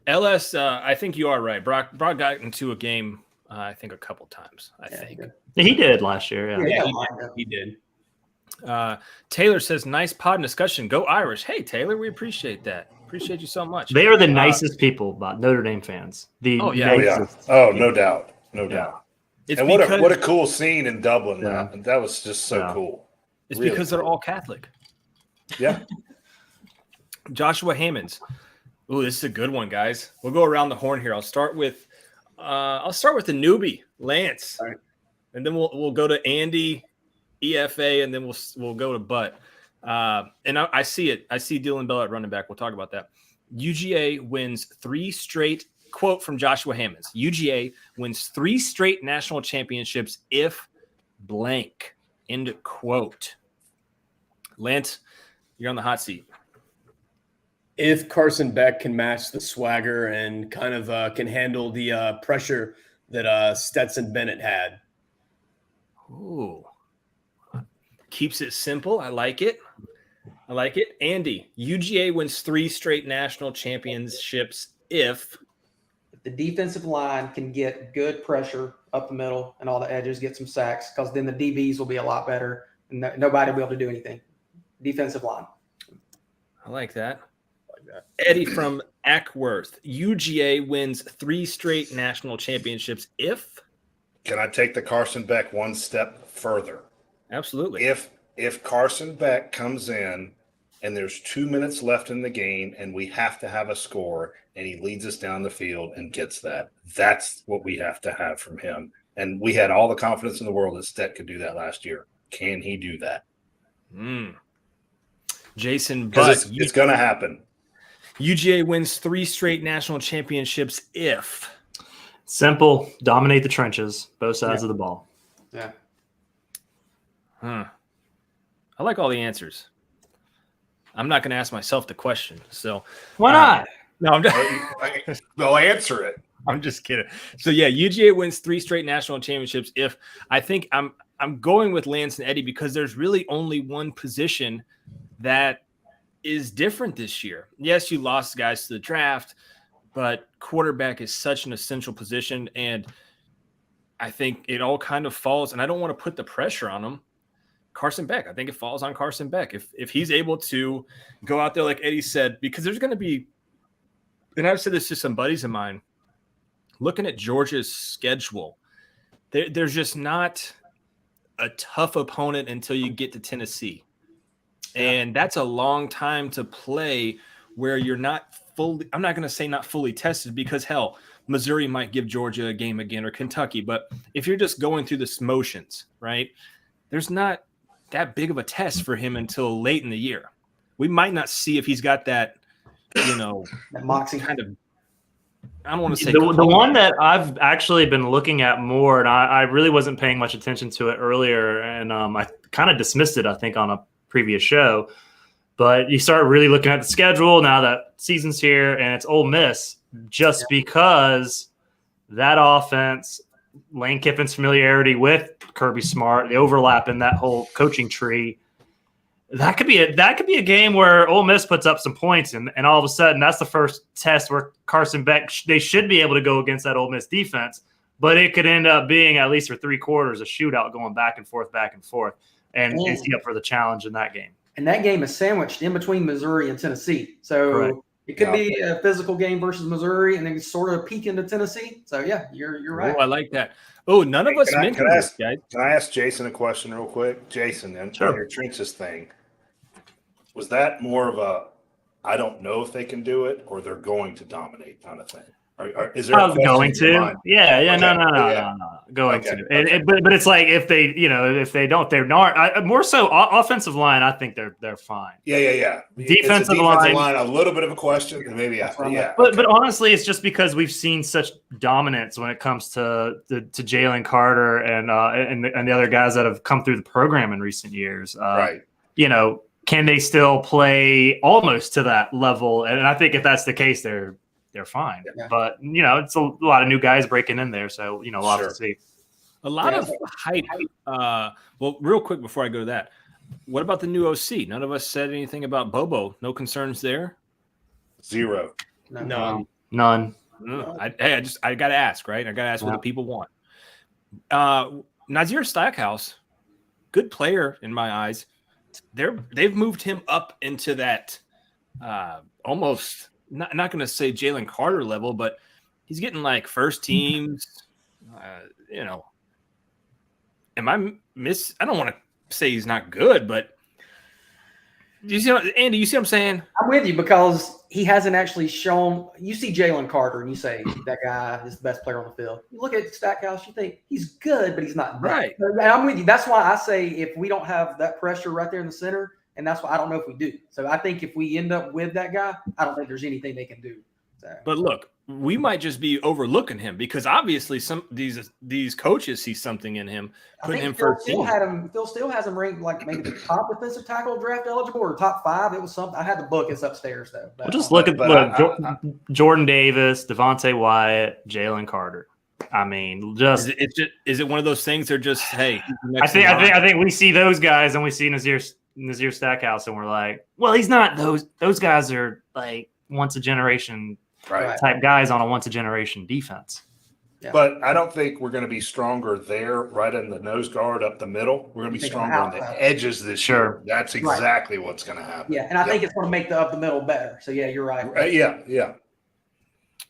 LS. I think you are right. Brock got into a game. I think a couple times. I think he did last year. Yeah, he did. Taylor says, "Nice pod discussion. Go Irish." Hey, Taylor, we appreciate that. Appreciate you so much. They are the nicest people, Notre Dame fans. Nicest. Oh, no doubt. It's and what a cool scene in Dublin. Yeah. That was just so cool. It's really because they're all Catholic. Yeah. Joshua Hammonds. Ooh, this is a good one, guys. We'll go around the horn here. I'll start with the newbie, Lance, right. And then we'll go to Andy, EFA, and then we'll go to Butt. And I see it. I see Dylan Bell at running back. We'll talk about that. UGA wins 3 straight. Quote from Joshua Hammonds: UGA wins 3 straight national championships if blank. End quote. Lance, you're on the hot seat. If Carson Beck can match the swagger and kind of can handle the pressure that Stetson Bennett had. Ooh. Keeps it simple. I like it. Andy, UGA wins 3 straight national championships if the defensive line can get good pressure up the middle and all the edges, get some sacks, because then the DBs will be a lot better and nobody will be able to do anything. Defensive line. I like that. Eddie from Ackworth, UGA wins 3 straight national championships if. Can I take the Carson Beck one step further? Absolutely. If Carson Beck comes in and there's 2 minutes left in the game and we have to have a score and he leads us down the field and gets that, that's what we have to have from him. And we had all the confidence in the world that Stet could do that last year. Can he do that? Jason, because it's going to happen. UGA wins 3 straight national championships if. Simple. Dominate the trenches, both sides of the ball. Yeah. I like all the answers. I'm not going to ask myself the question. So why not? No, I'm just they'll answer it. I'm just kidding. So yeah, UGA wins 3 straight national championships if. I think I'm going with Lance and Eddie because there's really only one position that is different this year. Yes, you lost guys to the draft, but quarterback is such an essential position, and I think it all kind of falls, and I don't want to put the pressure on him. Carson Beck, I think it falls on Carson Beck. If he's able to go out there, like Eddie said, because there's going to be, and I've said this to some buddies of mine, looking at Georgia's schedule, there's just not a tough opponent until you get to Tennessee. And that's a long time to play where you're not fully – I'm not going to say not fully tested because, hell, Missouri might give Georgia a game again or Kentucky. But if you're just going through the motions, right, there's not that big of a test for him until late in the year. We might not see if he's got that, that moxie kind of – I don't want to say – The one that I've actually been looking at more, and I really wasn't paying much attention to it earlier, and I kind of dismissed it, I think, on a previous show, but you start really looking at the schedule now that season's here and it's Ole Miss just because that offense, Lane Kiffin's familiarity with Kirby Smart, the overlap in that whole coaching tree. That could be a game where Ole Miss puts up some points, and all of a sudden that's the first test where Carson Beck they should be able to go against that Ole Miss defense, but it could end up being, at least for 3 quarters, a shootout going back and forth, and see up for the challenge in that game. And that game is sandwiched in between Missouri and Tennessee, so Correct. It could be a physical game versus Missouri, and then sort of peek into Tennessee. So yeah, you're right. Oh, I like that. Oh, none of us mentioned this, guys. Can I ask Jason a question real quick? Jason, and Sure. your trenches thing, was that more of a I don't know if they can do it or they're going to dominate kind of thing? Is there going to? Yeah, okay. No. Going to. But it's like if they don't, they're not. More so offensive line, I think they're fine. Yeah. Defensive line, a little bit of a question, maybe. But honestly, it's just because we've seen such dominance when it comes to Jalen Carter and the other guys that have come through the program in recent years. Right. Can they still play almost to that level? And I think if that's the case, they're fine. Yeah. But it's a lot of new guys breaking in there, so we'll have to see. A lot of hype. Well, real quick before I go to that, what about the new OC? None of us said anything about Bobo. No concerns there. 0. None. I got to ask, right? I got to ask what the people want. Nazir Stackhouse, good player in my eyes. They've moved him up into that almost not going to say Jalen Carter level, but he's getting like first teams. Am I I don't want to say he's not good, but do you see Andy? You see what I'm saying? I'm with you because he hasn't actually shown. You see Jalen Carter and you say that guy is the best player on the field. You look at Stackhouse, you think he's good, but he's not right. And I'm with you. That's why I say if we don't have that pressure right there in the center, and that's why I don't know if we do. So I think if we end up with that guy, I don't think there's anything they can do. So. But look, we might just be overlooking him because obviously some these coaches see something in him, putting him first team. Phil still has him ranked like maybe the top defensive tackle draft eligible or top 5. It was something. I had the book. It's upstairs though. We'll just look at Jordan Davis, Devontae Wyatt, Jalen Carter. I mean, just is it one of those things? They're just hey. I think we see those guys and we see Nazir Stackhouse and we're like, well, he's not those. Those guys are like once a generation. Right. Type guys on a once-a-generation defense. Yeah. But I don't think we're going to be stronger there right in the nose guard up the middle. We're going to be stronger on the edges this year. That's exactly what's going to happen. Yeah, and I think it's going to make the up the middle better. So, yeah, you're right. Yeah.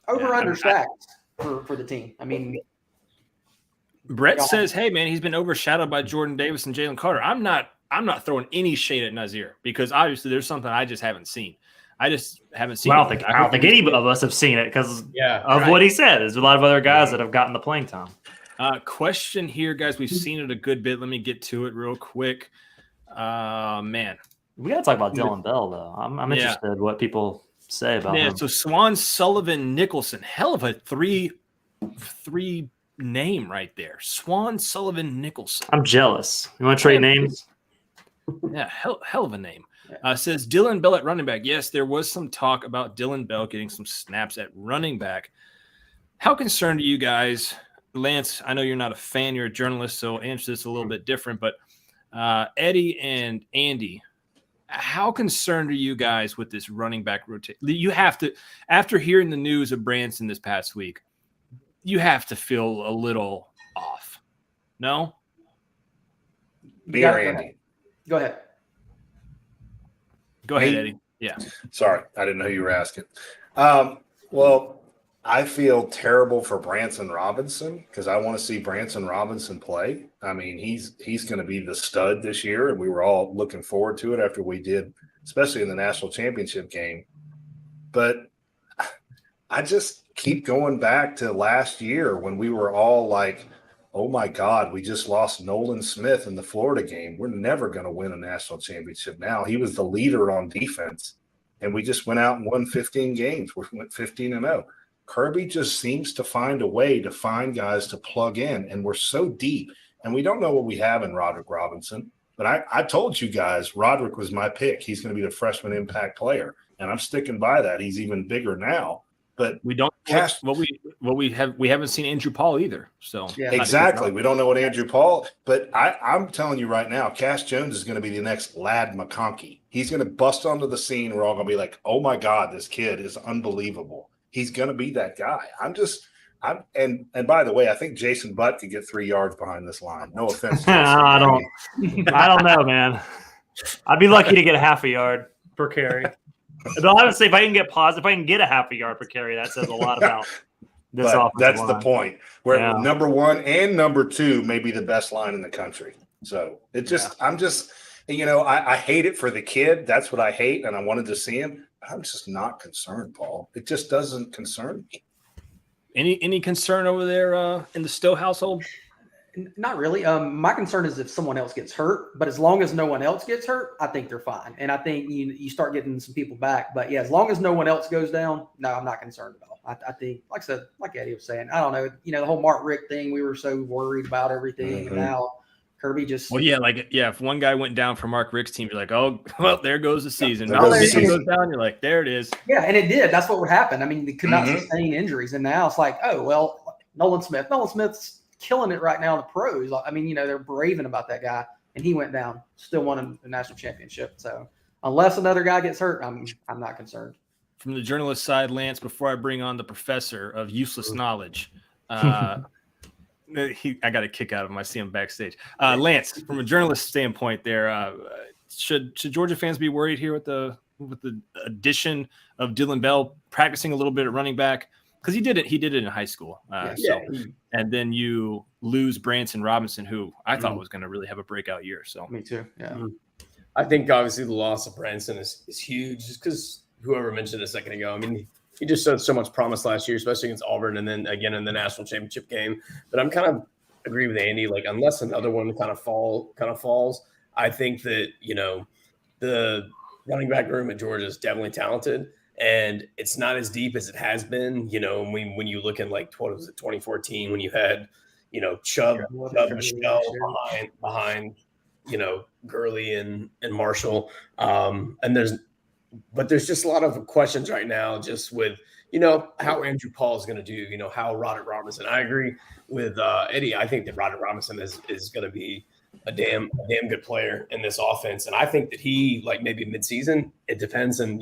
Over-under sacks for the team. I mean. Brett says, hey, man, he's been overshadowed by Jordan Davis and Jalen Carter. I'm not throwing any shade at Nazir because obviously there's something I just haven't seen. I just haven't seen. Well, I don't think any of us have seen it because of what he said. There's a lot of other guys that have gotten the playing time. Question here, guys. We've seen it a good bit. Let me get to it real quick. Man, we got to talk about Dylan Bell though. I'm interested in what people say about him. So Swan Sullivan Nicholson, hell of a three name right there. Swan Sullivan Nicholson. I'm jealous. You want to trade names? Yeah, hell of a name. Says Dylan Bell at running back. Yes, there was some talk about Dylan Bell getting some snaps at running back. How concerned are you guys? Lance, I know you're not a fan. You're a journalist, so answer this a little bit different. But Eddie and Andy, how concerned are you guys with this running back rotation? You have to, after hearing the news of Branson this past week, you have to feel a little off. No? Andy. Go ahead. Go ahead, Eddie. Yeah. Sorry, I didn't know you were asking. Well, I feel terrible for Branson Robinson because I want to see Branson Robinson play. I mean, he's going to be the stud this year, and we were all looking forward to it after we did, especially in the national championship game. But I just keep going back to last year when we were all like, oh, my God, we just lost Nolan Smith in the Florida game. We're never going to win a national championship now. He was the leader on defense, and we just went out and won 15 games. We went 15-0. Kirby just seems to find a way to find guys to plug in, and we're so deep. And we don't know what we have in Roderick Robinson. But I told you guys Roderick was my pick. He's going to be the freshman impact player, and I'm sticking by that. He's even bigger now. But we don't Cash, we haven't seen Andrew Paul either. So exactly, we don't know what Andrew Paul. But I'm telling you right now, Cash Jones is going to be the next Lad McConkey. He's going to bust onto the scene. We're all going to be like, "Oh my God, this kid is unbelievable." He's going to be that guy. And by the way, I think Jason Butt could get 3 yards behind this line. No offense. I don't know, man. I'd be lucky to get a half a yard per carry. But I would say if I can get a half a yard per carry, that says a lot about this offensive that's line. the point. Where number 1 and number 2 may be the best line in the country. So it just, I'm just, I hate it for the kid. That's what I hate, and I wanted to see him. I'm just not concerned, Paul. It just doesn't concern me. Any concern over there in the Stowe household? Not really. My concern is if someone else gets hurt, but as long as no one else gets hurt, I think they're fine. And I think you start getting some people back. But yeah, as long as no one else goes down, no, I'm not concerned at all. I think, like I said, like Eddie was saying, I don't know, the whole Mark Richt thing, we were so worried about everything. And now Kirby just. Well, if one guy went down for Mark Richt's team, you're like, oh, well, there goes the season. There goes the season season. goes down, you're like, there it is. Yeah, and it did. That's what would happen. I mean, they could not sustain injuries. And now it's like, oh, well, Nolan Smith's killing it right now in the pros. I mean, they're raving about that guy, and he went down, still won the national championship. So unless another guy gets hurt, I'm not concerned. From the journalist side, Lance, before I bring on the professor of useless knowledge, I got a kick out of him. I see him backstage. Lance, from a journalist standpoint, there should Georgia fans be worried here with the addition of Dylan Bell practicing a little bit at running back? Because he did it in high school. And then you lose Branson Robinson, who I thought was going to really have a breakout year. So me too. Yeah, I think obviously the loss of Branson is huge, just because whoever mentioned a second ago. I mean, he just showed so much promise last year, especially against Auburn, and then again in the national championship game. But I'm kind of agree with Andy. Like, unless another one kind of falls, I think that the running back room at Georgia is definitely talented. And it's not as deep as it has been, when you look at like 2014, when you had, Chubb Michelle behind, Gurley and Marshall. But there's just a lot of questions right now, just with, how Andrew Paul is going to do, how Roderick Robinson. I agree with Eddie. I think that Roderick Robinson is going to be a damn good player in this offense. And I think that he, like, maybe midseason, it depends on,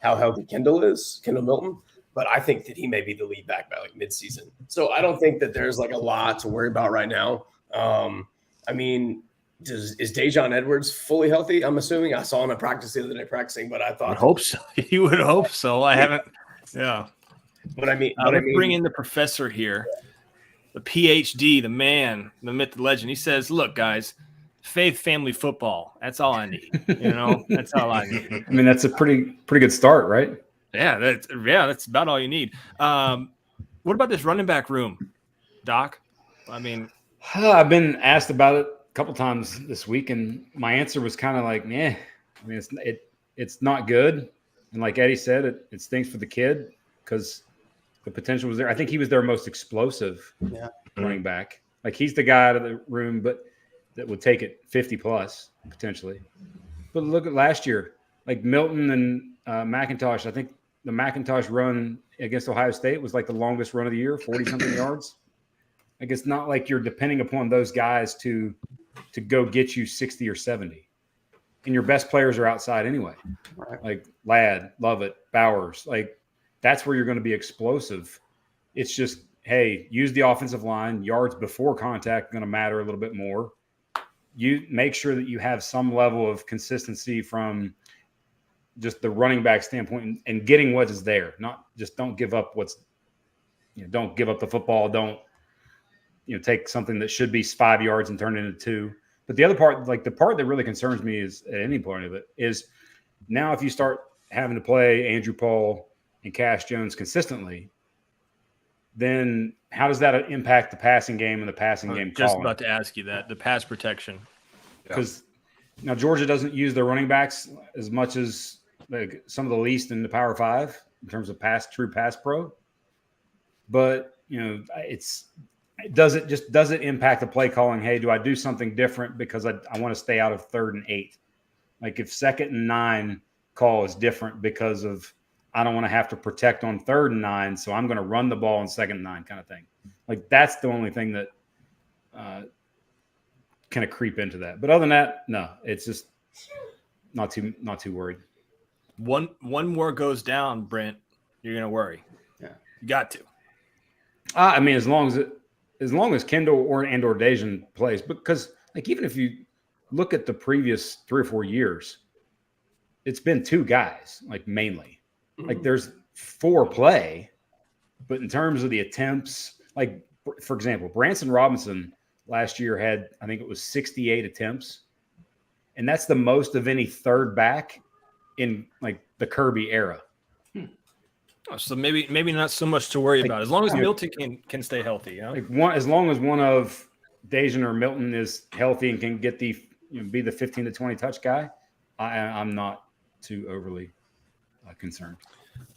how healthy Kendall Milton, but I think that he may be the lead back by like midseason. So I don't think that there's like a lot to worry about right now. I mean, is Dejon Edwards fully healthy? I'm assuming. I saw him at practice the other day practicing, but I thought. I hope so. You would hope so. I haven't. Yeah. But I mean, bring in the professor here, the PhD, the man, the myth, the legend. He says, "Look, guys. Faith, family, football. That's all I need. That's all I need." I mean, that's a pretty good start, right? Yeah, that's about all you need. What about this running back room, Doc? I mean, I've been asked about it a couple times this week, and my answer was kind of like, "Meh." I mean, it's not good, and like Eddie said, it stinks for the kid because the potential was there. I think he was their most explosive running back. Like, he's the guy out of the room, but that would take it 50 plus potentially. But look at last year, like Milton and McIntosh. I think the McIntosh run against Ohio State was like the longest run of the year, 40-something yards. Like, it's not like you're depending upon those guys to go get you 60 or 70. And your best players are outside anyway. Right. Like Ladd, Lovett, Bowers. Like, that's where you're going to be explosive. It's just, hey, use the offensive line. Yards before contact going to matter a little bit more. You make sure that you have some level of consistency from just the running back standpoint and getting what is there. Not just don't give up don't give up the football. Don't, take something that should be 5 yards and turn it into 2. But the other part, like the part that really concerns me is at any point of it is now if you start having to play Andrew Paul and Cash Jones consistently, then how does that impact the passing game and the passing game just calling? about to ask you that, the pass protection. Because now Georgia doesn't use their running backs as much as like some of the least in the Power 5 in terms of true pass pro. But, does it impact the play calling? Hey, do I do something different because I want to stay out of 3rd and 8? Like, if 2nd and 9 call is different because of I don't want to have to protect on 3rd and 9, so I'm going to run the ball on 2nd and 9 kind of thing. Like that's the only thing that kind of creep into that. But other than that, no, it's just not too worried. One more goes down, Brent, you're going to worry. Yeah. You got to. I mean, as long as Kendall or Dejan plays, because like even if you look at the previous 3 or 4 years, it's been 2 guys, like mainly. Like there's 4 play, but in terms of the attempts, like for example, Branson Robinson last year had, I think it was 68 attempts, and that's the most of any 3rd back in like the Kirby era. So maybe not so much to worry about as long as Milton can stay healthy. You know? Like as long as one of Dejan or Milton is healthy and can get be the 15 to 20 touch guy, I'm not too overly concerned.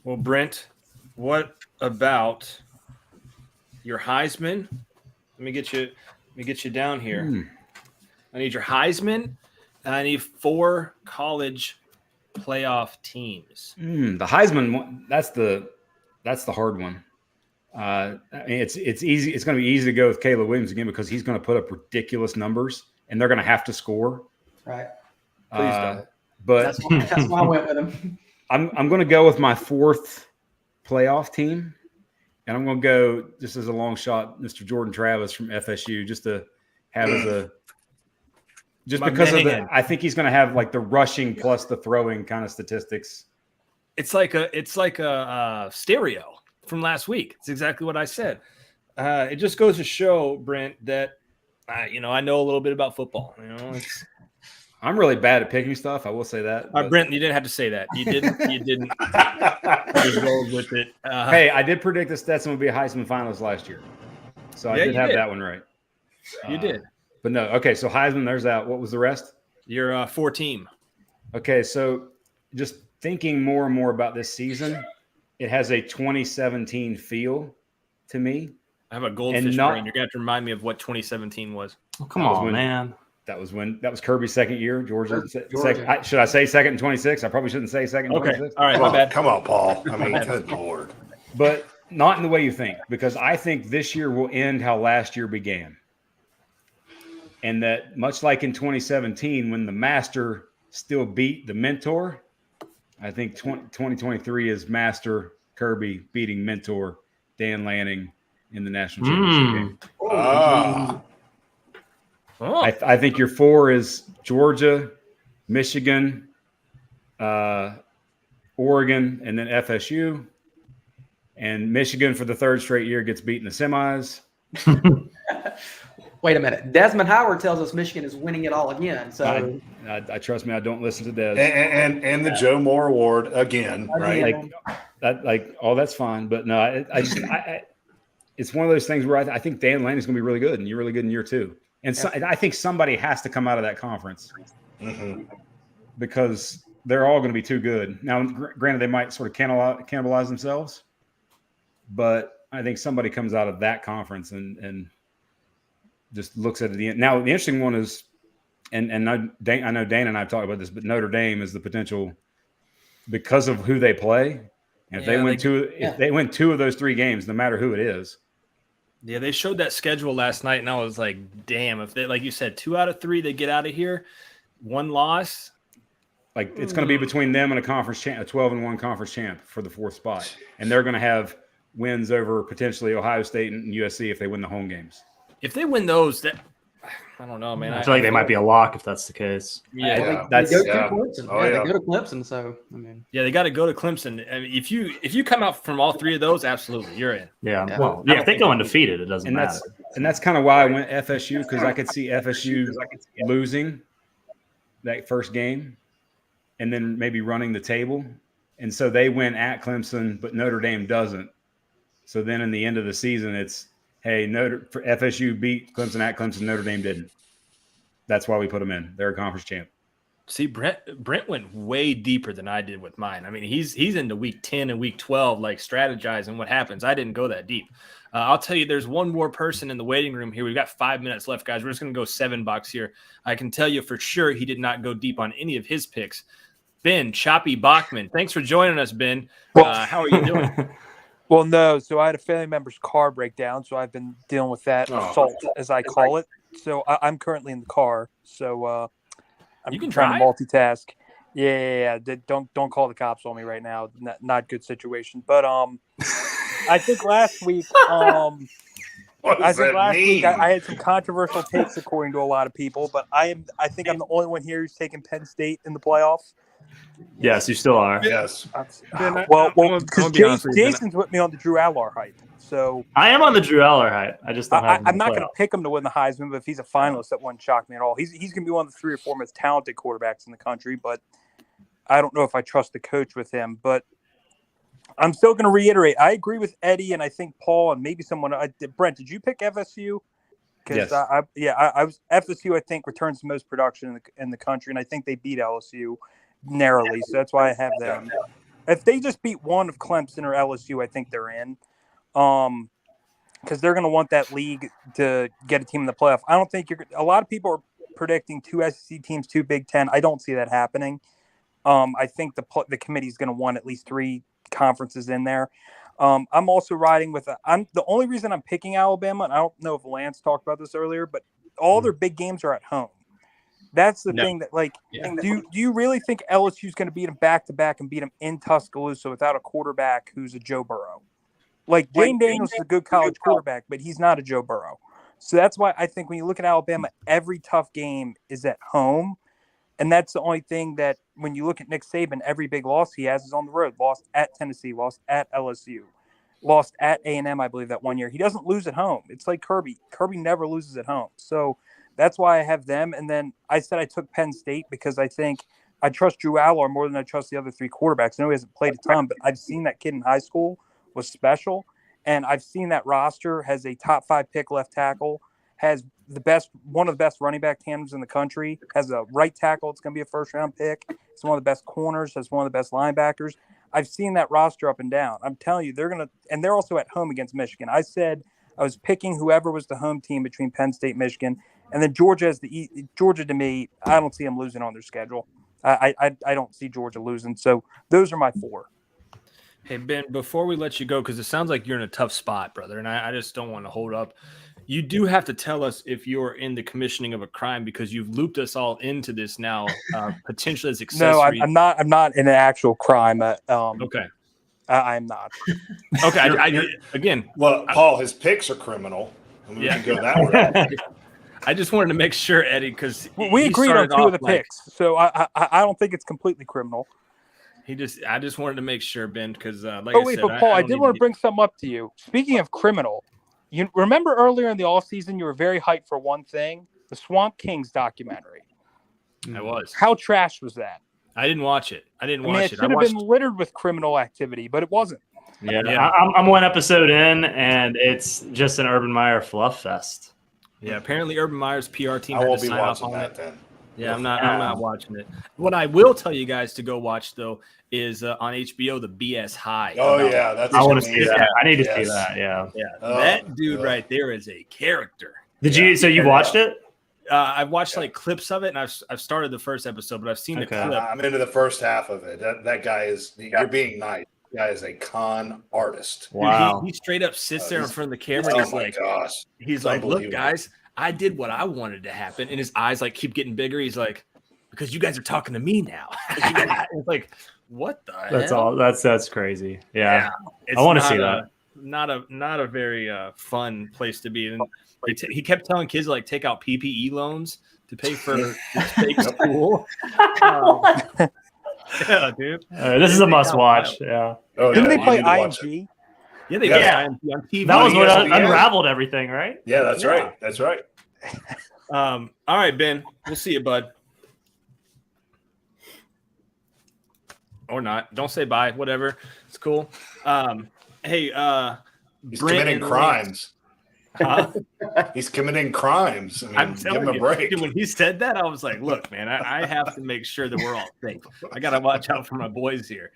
Well, Brent, what about your Heisman? Let me get you down here. I need your Heisman, and I need 4 college playoff teams. The Heisman one, that's the hard one. I mean, it's easy. It's going to be easy to go with Caleb Williams again because he's going to put up ridiculous numbers, and they're going to have to score. Right. Please don't. But that's why I went with him. I'm going to go with my 4th playoff team, and I'm going to go just as a long shot, Mr. Jordan Travis from FSU, just to have as a. Just because of I think he's going to have like the rushing plus the throwing kind of statistics. It's like a stereo from last week. It's exactly what I said. It just goes to show, Brent, that I know a little bit about football. I'm really bad at picking stuff. I will say that. Brent, you didn't have to say that. You didn't. You didn't. Just rolled with it. Hey, I did predict that Stetson would be a Heisman finalist last year, so I did have that one right. You did. But no, okay, so Heisman, there's that. What was the rest? Your 4 team. Okay, so just thinking more and more about this season, it has a 2017 feel to me. I have a goldfish brain. You're going to have to remind me of what 2017 was. Oh, come on, man. That was Kirby's 2nd year. Georgia. Second, should I say 2nd and 26? I probably shouldn't say 2nd and 26. All right, my bad. Come on, Paul. I mean, good Lord. But not in the way you think, because I think this year will end how last year began. And that much like in 2017, when the master still beat the mentor, I think 2023 is master Kirby beating mentor Dan Lanning in the national championship game. I think your 4 is Georgia, Michigan, Oregon, and then FSU. And Michigan for the 3rd straight year gets beat in the semis. Wait a minute. Desmond Howard tells us Michigan is winning it all again. So I trust me. I don't listen to Des. And the Joe Moore Award again, right? Like all that's fine, but no, I it's one of those things where I think Dan Lanning's going to be really good, and you're really good in year 2. And so, I think somebody has to come out of that conference because they're all going to be too good. Now, granted, they might sort of cannibalize themselves, but I think somebody comes out of that conference and just looks at it. Now, the interesting one is, and I know Dane and I have talked about this, but Notre Dame is the potential because of who they play. And if they win 2 of those 3 games, no matter who it is. Yeah, they showed that schedule last night, and I was like, damn, if they, like you said, 2 out of 3, they get out of here, 1 loss. Like it's going to be between them and a conference champ, a 12-1 conference champ for the 4th spot. And they're going to have wins over potentially Ohio State and USC if they win the home games. If they win those, I don't know, man. I feel like they might be a lock if that's the case. Yeah, they go to Clemson. They go to Clemson. So I mean, yeah, they got to go to Clemson. I mean, if you come out from all 3 of those, absolutely, you're in. Yeah. Well, if they go undefeated, it doesn't matter. That's kind of why I went FSU, because I could see FSU losing that first game, and then maybe running the table, and so they win at Clemson, but Notre Dame doesn't. So then in the end of the season, it's, hey, FSU beat Clemson at Clemson. Notre Dame didn't. That's why we put them in. They're a conference champ. See, Brent went way deeper than I did with mine. I mean, he's into week 10 and week 12, like strategizing what happens. I didn't go that deep. I'll tell you, there's one more person in the waiting room here. We've got 5 minutes left, guys. We're just going to go 7 bucks here. I can tell you for sure he did not go deep on any of his picks. Ben Choppy Bachman. Thanks for joining us, Ben. Well, how are you doing? Well, no. So I had a family member's car breakdown, so I've been dealing with that assault, as I call it. So I'm currently in the car, so I'm You can trying drive? to multitask. Yeah. Don't call the cops on me right now. Not good situation. But I think last week What does that mean? I had some controversial takes according to a lot of people, but I think I'm the only one here who's taking Penn State in the playoffs. Yes, you still are. Yes. Ben, Well, I'm because gonna be honest with you, Ben. Jason's with me on the Drew Aller hype. So I am on the Drew Aller hype. I just don't have him in I'm the not going to playoffs. pick him to win the Heisman, but if he's a finalist, that wouldn't shock me at all. He's going to be one of the 3 or 4 most talented quarterbacks in the country, but I don't know if I trust the coach with him. But I'm still going to reiterate. I agree with Eddie, and I think Paul, and maybe someone. Brent, did you pick FSU? Because Yes. I was FSU. I think returns the most production in the country, and I think they beat LSU narrowly. So that's why I have them. If they just beat one of Clemson or LSU, I think they're in. Because they're going to want that league to get a team in the playoff. I don't think a lot of people are predicting 2 SEC teams, 2 Big Ten. I don't see that happening. I think the committee is going to want at least 3 conferences in there. I'm also riding with I'm the only reason I'm picking Alabama, and I don't know if Lance talked about this earlier, but all their big games are at home. That's the thing that, do you really think LSU is going to beat them back-to-back and beat them in Tuscaloosa without a quarterback who's a Joe Burrow? Like, Jane Daniels is a good college quarterback, but he's not a Joe Burrow. So that's why I think when you look at Alabama, every tough game is at home. And that's the only thing that when you look at Nick Saban, every big loss he has is on the road. Lost at Tennessee, lost at LSU, lost at A&M, I believe, that one year. He doesn't lose at home. It's like Kirby. Kirby never loses at home. So that's why I have them. And then I said I took Penn State because I think I trust Drew Aller more than I trust the other 3 quarterbacks. I know he hasn't played a ton, but I've seen that kid in high school was special. And I've seen that roster has a top 5 pick left tackle, has one of the best running back tandems in the country, has a right tackle. It's going to be a first-round pick. It's one of the best corners, has one of the best linebackers. I've seen that roster up and down. I'm telling you, they're also at home against Michigan. I said I was picking whoever was the home team between Penn State, Michigan, and then Georgia Georgia to me, I don't see them losing on their schedule. I don't see Georgia losing. So those are my 4. Hey, Ben, before we let you go, because it sounds like you're in a tough spot, brother, and I just don't want to hold up. You do have to tell us if you're in the commissioning of a crime, because you've looped us all into this now, potentially as accessory. No, I'm not in an actual crime. Okay. I'm not. Okay. Again, Well, Paul, his picks are criminal. And we can go that way. I just wanted to make sure, Eddie, because we agreed on 2 of the picks, so I don't think it's completely criminal. I just wanted to make sure, Ben, because but Paul, I did want to bring something up to you. Speaking of criminal, you remember earlier in the offseason you were very hyped for one thing, the Swamp Kings documentary. I was. How trash was that? I didn't watch it. It should have been littered with criminal activity, but it wasn't. Yeah. I'm 1 episode in, and it's just an Urban Meyer fluff fest. Yeah, apparently Urban Meyer's PR team I had won't to be sign off watching on that it. then. Yeah, I'm not watching it. What I will tell you guys to go watch, though, is on HBO, the BS High. Oh, yeah. I want to see that. I need to see that. Yeah. That dude right there is a character. So you watched it? I've watched like clips of it, and I've started the first episode, but I've seen the clip. I'm into the first half of it. That guy is – you're being nice. That guy is a con artist. Wow. Dude, he straight up sits there in front of the camera. And he's like, look, guys, I did what I wanted to happen. And his eyes like keep getting bigger. He's like, because you guys are talking to me now. It's like, what the hell? That's crazy. Yeah. I want to see that. Not a very fun place to be. And he kept telling kids to like take out PPE loans to pay for this fake school. Yeah, dude. This is a must watch. Yeah. Didn't they play IMG? Yeah, they did. On TV. That was what unraveled everything, right? Yeah, that's right. That's right. All right, Ben. We'll see you, bud. Or not. Don't say bye. Whatever. It's cool. Hey, he's Brent committing crimes. Huh? He's committing crimes. I mean, give him a break. Dude, when he said that, I was like, look, man, I have to make sure that we're all safe. I got to watch out for my boys here.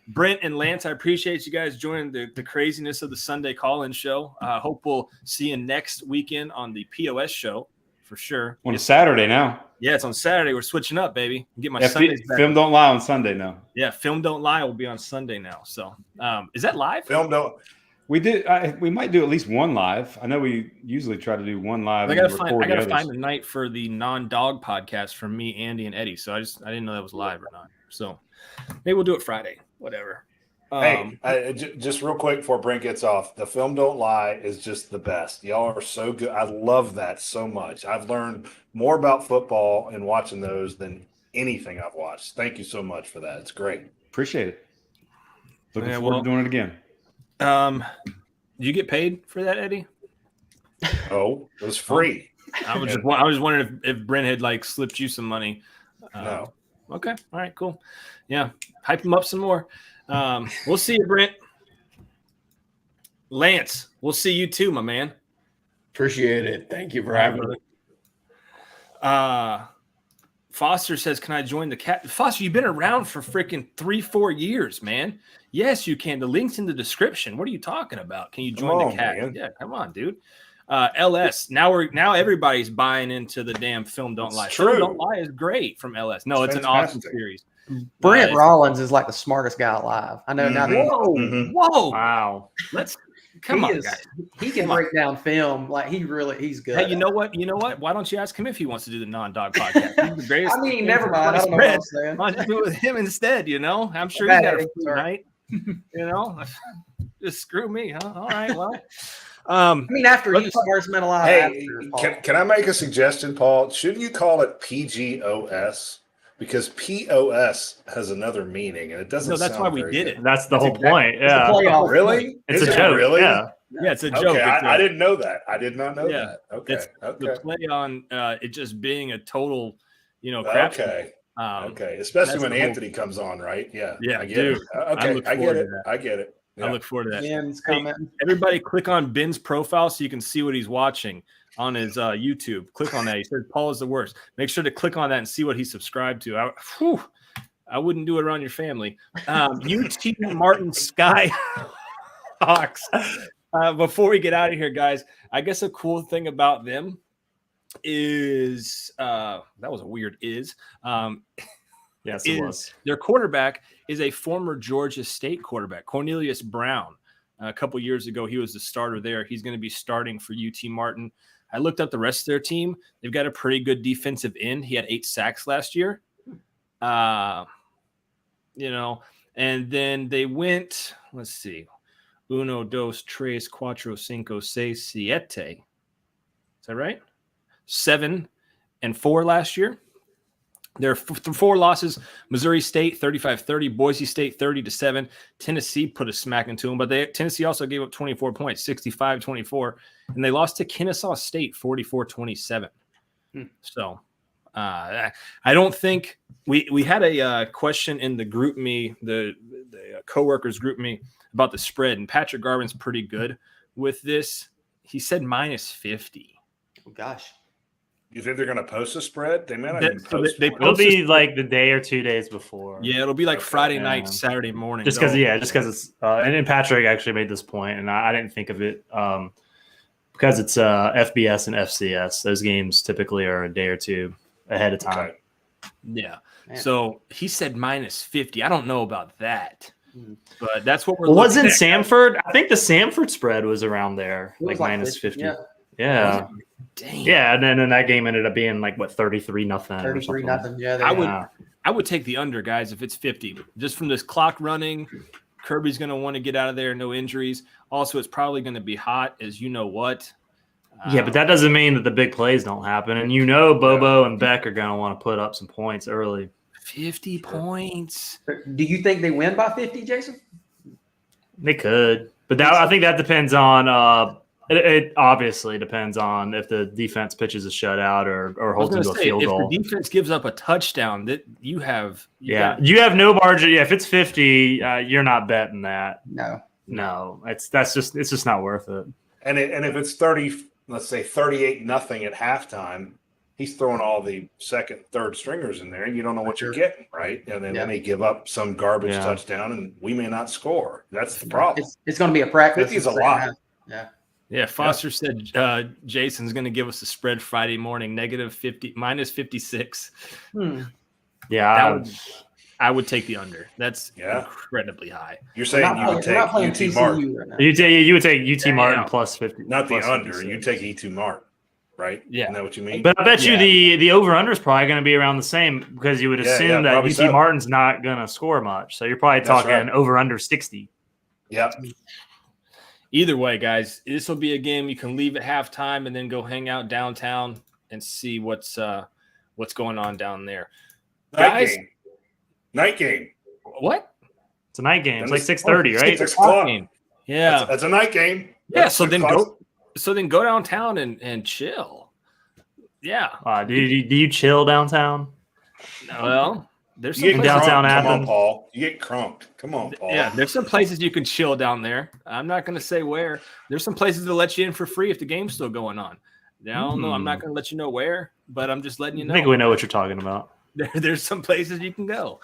Brent and Lance, I appreciate you guys joining the craziness of the Sunday call-in show. Hope we'll see you next weekend on the POS show for sure. On a Saturday now. Yeah, it's on Saturday. We're switching up, baby. Get my Sundays back. Film Don't Lie on Sunday now. Yeah, Film Don't Lie will be on Sunday now. So, is that live? Film Don't. We might do at least one live. I know we usually try to do one live. I gotta find a night for the non-dog podcast from me, Andy, and Eddie. So I didn't know that was live or not. So maybe we'll do it Friday. Whatever. Just real quick before Brent gets off, the Film Don't Lie is just the best. Y'all are so good. I love that so much. I've learned more about football and watching those than anything I've watched. Thank you so much for that. It's great. Appreciate it. Looking forward to doing it again. Do you get paid for that, Eddie? Oh, it was free. I was wondering if Brent had like slipped you some money. No. Okay. All right. Cool. Yeah. Hype him up some more. We'll see you, Brent. Lance, we'll see you too, my man. Appreciate it. Thank you for having me. Foster says, can I join the cat? Foster, you've been around for freaking 3-4 years, man. Yes, you can. The link's in the description. What are you talking about? Can you join the cat? Man. Yeah, come on, dude. LS. Now everybody's buying into the damn Film Don't Lie. True. Film Don't Lie is great from LS. No, it's an awesome series. Brent Rollins is like the smartest guy alive. I know now. Whoa! Wow! Come on, guys. He can break down film like he's good. Hey, you know what? Why don't you ask him if he wants to do the non-dog podcast? He's the greatest. I mean, never mind. I don't know what I'm saying. Why don't you do it with him instead? I'm sure he's got a free night. Just screw me, huh? All right, well. After he's smartest man alive. Hey, can I make a suggestion, Paul? Shouldn't you call it PGOS? Because POS has another meaning, and it doesn't. No, that's sound why we very did good. it. That's the whole point. Yeah. Really? It's a joke. Really? Yeah. Yeah, it's a joke. Okay, I didn't know that. I did not know that. Okay. It's the play on it just being a total, crap. Okay. Okay. Especially when Anthony comes on, right? Yeah. Yeah, I get dude. it. Okay. I get it. I get it. Yeah. I look forward to that. Ben's commenting. Everybody click on Ben's profile so you can see what he's watching on his YouTube. Click on that. He said Paul is the worst. Make sure to click on that and see what he's subscribed to. I wouldn't do it around your family. UT Martin Sky Hawks. Before we get out of here, guys, I guess a cool thing about them is that was a weird is. Yes, it was. Their quarterback is a former Georgia State quarterback, Cornelius Brown. A couple years ago, he was the starter there. He's going to be starting for UT Martin. I looked up the rest of their team. They've got a pretty good defensive end. He had 8 sacks last year. And then they went, let's see, 1, 2, 3, 4, 5, 6, 7. Is that right? 7-4 last year. There are 4 losses. Missouri State 35-30, Boise State 30-7. Tennessee put a smack into them, but Tennessee also gave up 24 points, 65-24, and they lost to Kennesaw State 44-27. So I don't think we had a question in the group me, the coworkers group me about the spread, and Patrick Garvin's pretty good with this. He said -50. Oh gosh. You think they're going to post a spread? They may not even post they It'll be like the day or 2 days before. Yeah, it'll be like Friday night, Saturday morning. Just because it's and then Patrick actually made this point, and I didn't think of it because it's FBS and FCS. Those games typically are a day or two ahead of time. Okay. Yeah. Man. So he said -50. I don't know about that, but that's what we're. Well, wasn't Samford? I think the Samford spread was around there, like -50. Yeah. Dang. Yeah, and then that game ended up being like 33-0. 33-0. Yeah, I would take the under, guys, if it's 50. Just from this clock running, Kirby's going to want to get out of there, no injuries. Also, it's probably going to be hot, as you know what. Yeah, but that doesn't mean that the big plays don't happen. And Bobo and Beck are going to want to put up some points early. 50 points. Do you think they win by 50, Jason? They could, but I think that depends on. It obviously depends on if the defense pitches a shutout or holds into a field goal. If the defense gives up a touchdown, that you have you have no margin. Yeah, if it's 50, you're not betting that. No, it's just not worth it. And if it's 30, let's say 38-0 at halftime, he's throwing all the second, third stringers in there, and you don't know what you're getting, right? And then they may give up some garbage touchdown, and we may not score. That's the problem. It's going to be a practice. 50 is a lot. Yeah. Yeah, Foster said Jason's going to give us a spread Friday morning, -50, -56. Yeah, I would take the under. That's incredibly high. You're saying you would take UT Martin. Right now. You would take UT Martin plus 50. Not the plus under. 56. You take E2 Martin, right? Yeah. Isn't that what you mean? But I bet you the over-under is probably going to be around the same because you would assume that UT Martin's not going to score much. So you're probably talking over-under 60. Yep. Either way, guys, this will be a game you can leave at halftime and then go hang out downtown and see what's going on down there. Night game. What? It's a night game. It's like 6:30, right? 6 o'clock. Yeah, that's a night game. Yeah, so then go downtown and chill. Yeah. Do you chill downtown? Well, there's some you get downtown Athens. Athens. Come on, Paul. You get crunked. Come on, Paul. Yeah, there's some places you can chill down there. I'm not going to say where. There's some places that let you in for free if the game's still going on. I don't know. I'm not going to let you know where, but I'm just letting you know. I think we know what you're talking about. There's some places you can go.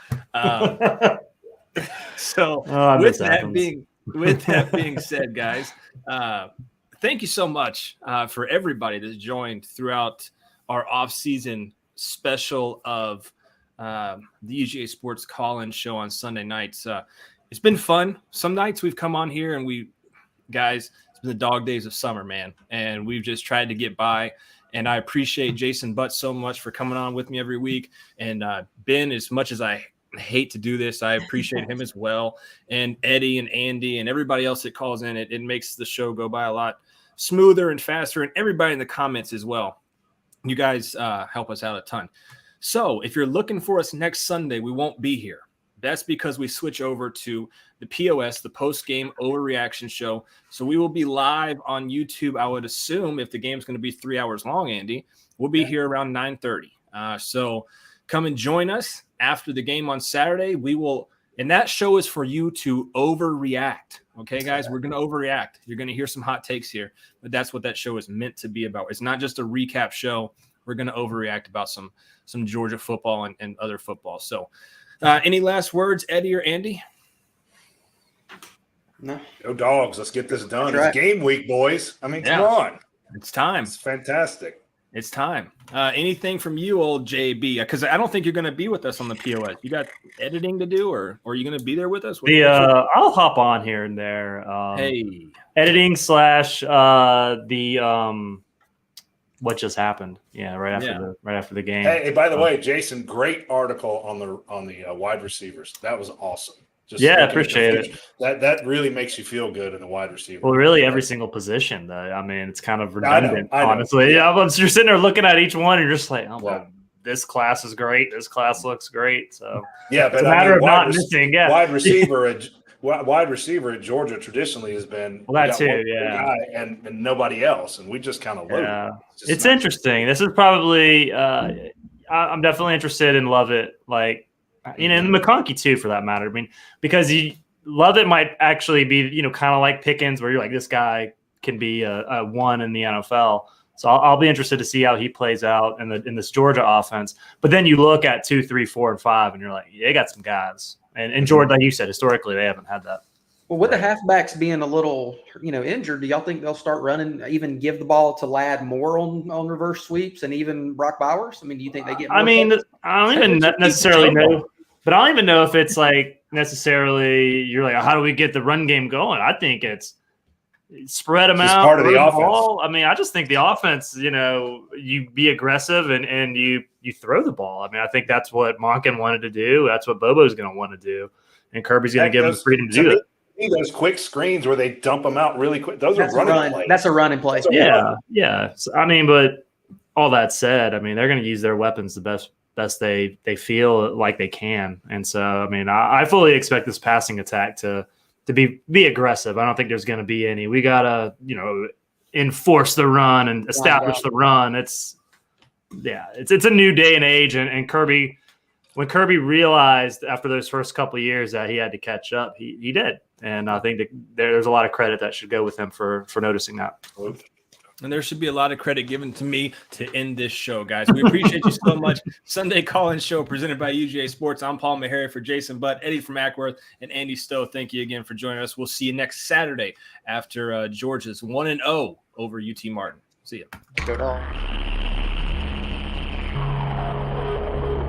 So with that being said, guys, thank you so much for everybody that's joined throughout our off-season special of the UGA Sports Call-In show on Sunday nights. It's been fun. Some nights we've come on here and it's been the dog days of summer, man, and we've just tried to get by. And I appreciate Jason Butt so much for coming on with me every week. And Ben, as much as I hate to do this, I appreciate him as well. And Eddie and Andy and everybody else that calls in. It makes the show go by a lot smoother and faster. And everybody in the comments as well. You guys help us out a ton. So if you're looking for us next Sunday, we won't be here. That's because we switch over to the POS, the post-game overreaction show. So we will be live on YouTube, I would assume, if the game's going to be 3 hours long, Andy. We'll be here around 9:30. So come and join us after the game on Saturday. And that show is for you to overreact. Okay, guys, we're going to overreact. You're going to hear some hot takes here, but that's what that show is meant to be about. It's not just a recap show. We're going to overreact about some Georgia football and other football. So any last words, Eddie or Andy? No. Go Dogs. Let's get this done. Right. It's game week, boys. I mean, come on. It's time. It's fantastic. It's time. Anything from you, old JB? Because I don't think you're going to be with us on the POS. You got editing to do, or are you going to be there with us? I'll hop on here and there. Editing / what just happened? Yeah, right after the game. Hey, by the way, Jason, great article on the wide receivers. That was awesome. Appreciate it. That really makes you feel good in the wide receiver. Well, really, every single position. I mean, it's kind of redundant, I know. honestly. Yeah, you're sitting there looking at each one, and you're just like, oh, well, this class is great. This class looks great. So yeah, but it's a matter of not missing. Yeah, wide receiver at Georgia traditionally has been that too. Guy and nobody else, and we just kind of it's interesting. This is probably. I'm definitely interested in Lovett, and McConkey too, for that matter. I mean, because Lovett might actually be, kind of like Pickens, where you're like, this guy can be a one in the NFL. So I'll be interested to see how he plays out in this Georgia offense. But then you look at 2, 3, 4, and 5, and you're like, they got some guys. And Georgia, like you said, historically they haven't had that. Well, with the halfbacks being a little, injured, do y'all think they'll start running, even give the ball to Ladd more on reverse sweeps and even Brock Bowers? I mean, do you think they get more? I don't even necessarily know. But I don't even know if it's necessarily you're like, how do we get the run game going? I think it's spread them out. Part of the offense. Ball. I mean, I just think the offense, you be aggressive and you throw the ball. I mean, I think that's what Monken wanted to do. That's what Bobo's going to want to do. And Kirby's going to give him the freedom to do it. Those quick screens where they dump them out really quick. Those are running plays. That's a running play. Yeah. So, I mean, but all that said, I mean, they're going to use their weapons the best they feel like they can. And so, I mean, I fully expect this passing attack to be aggressive. I don't think there's going to be any. We got to, enforce the run and establish the run. It's a new day and age. And Kirby, when Kirby realized after those first couple of years that he had to catch up, he did. And I think that there's a lot of credit that should go with him for noticing that. And there should be a lot of credit given to me to end this show, guys. We appreciate you so much. Sunday Call-In Show presented by UGA Sports. I'm Paul Meharry for Jason Butt, Eddie from Ackworth, and Andy Stowe. Thank you again for joining us. We'll see you next Saturday after Georgia's 1-0 over UT Martin. See ya. Go Dogs.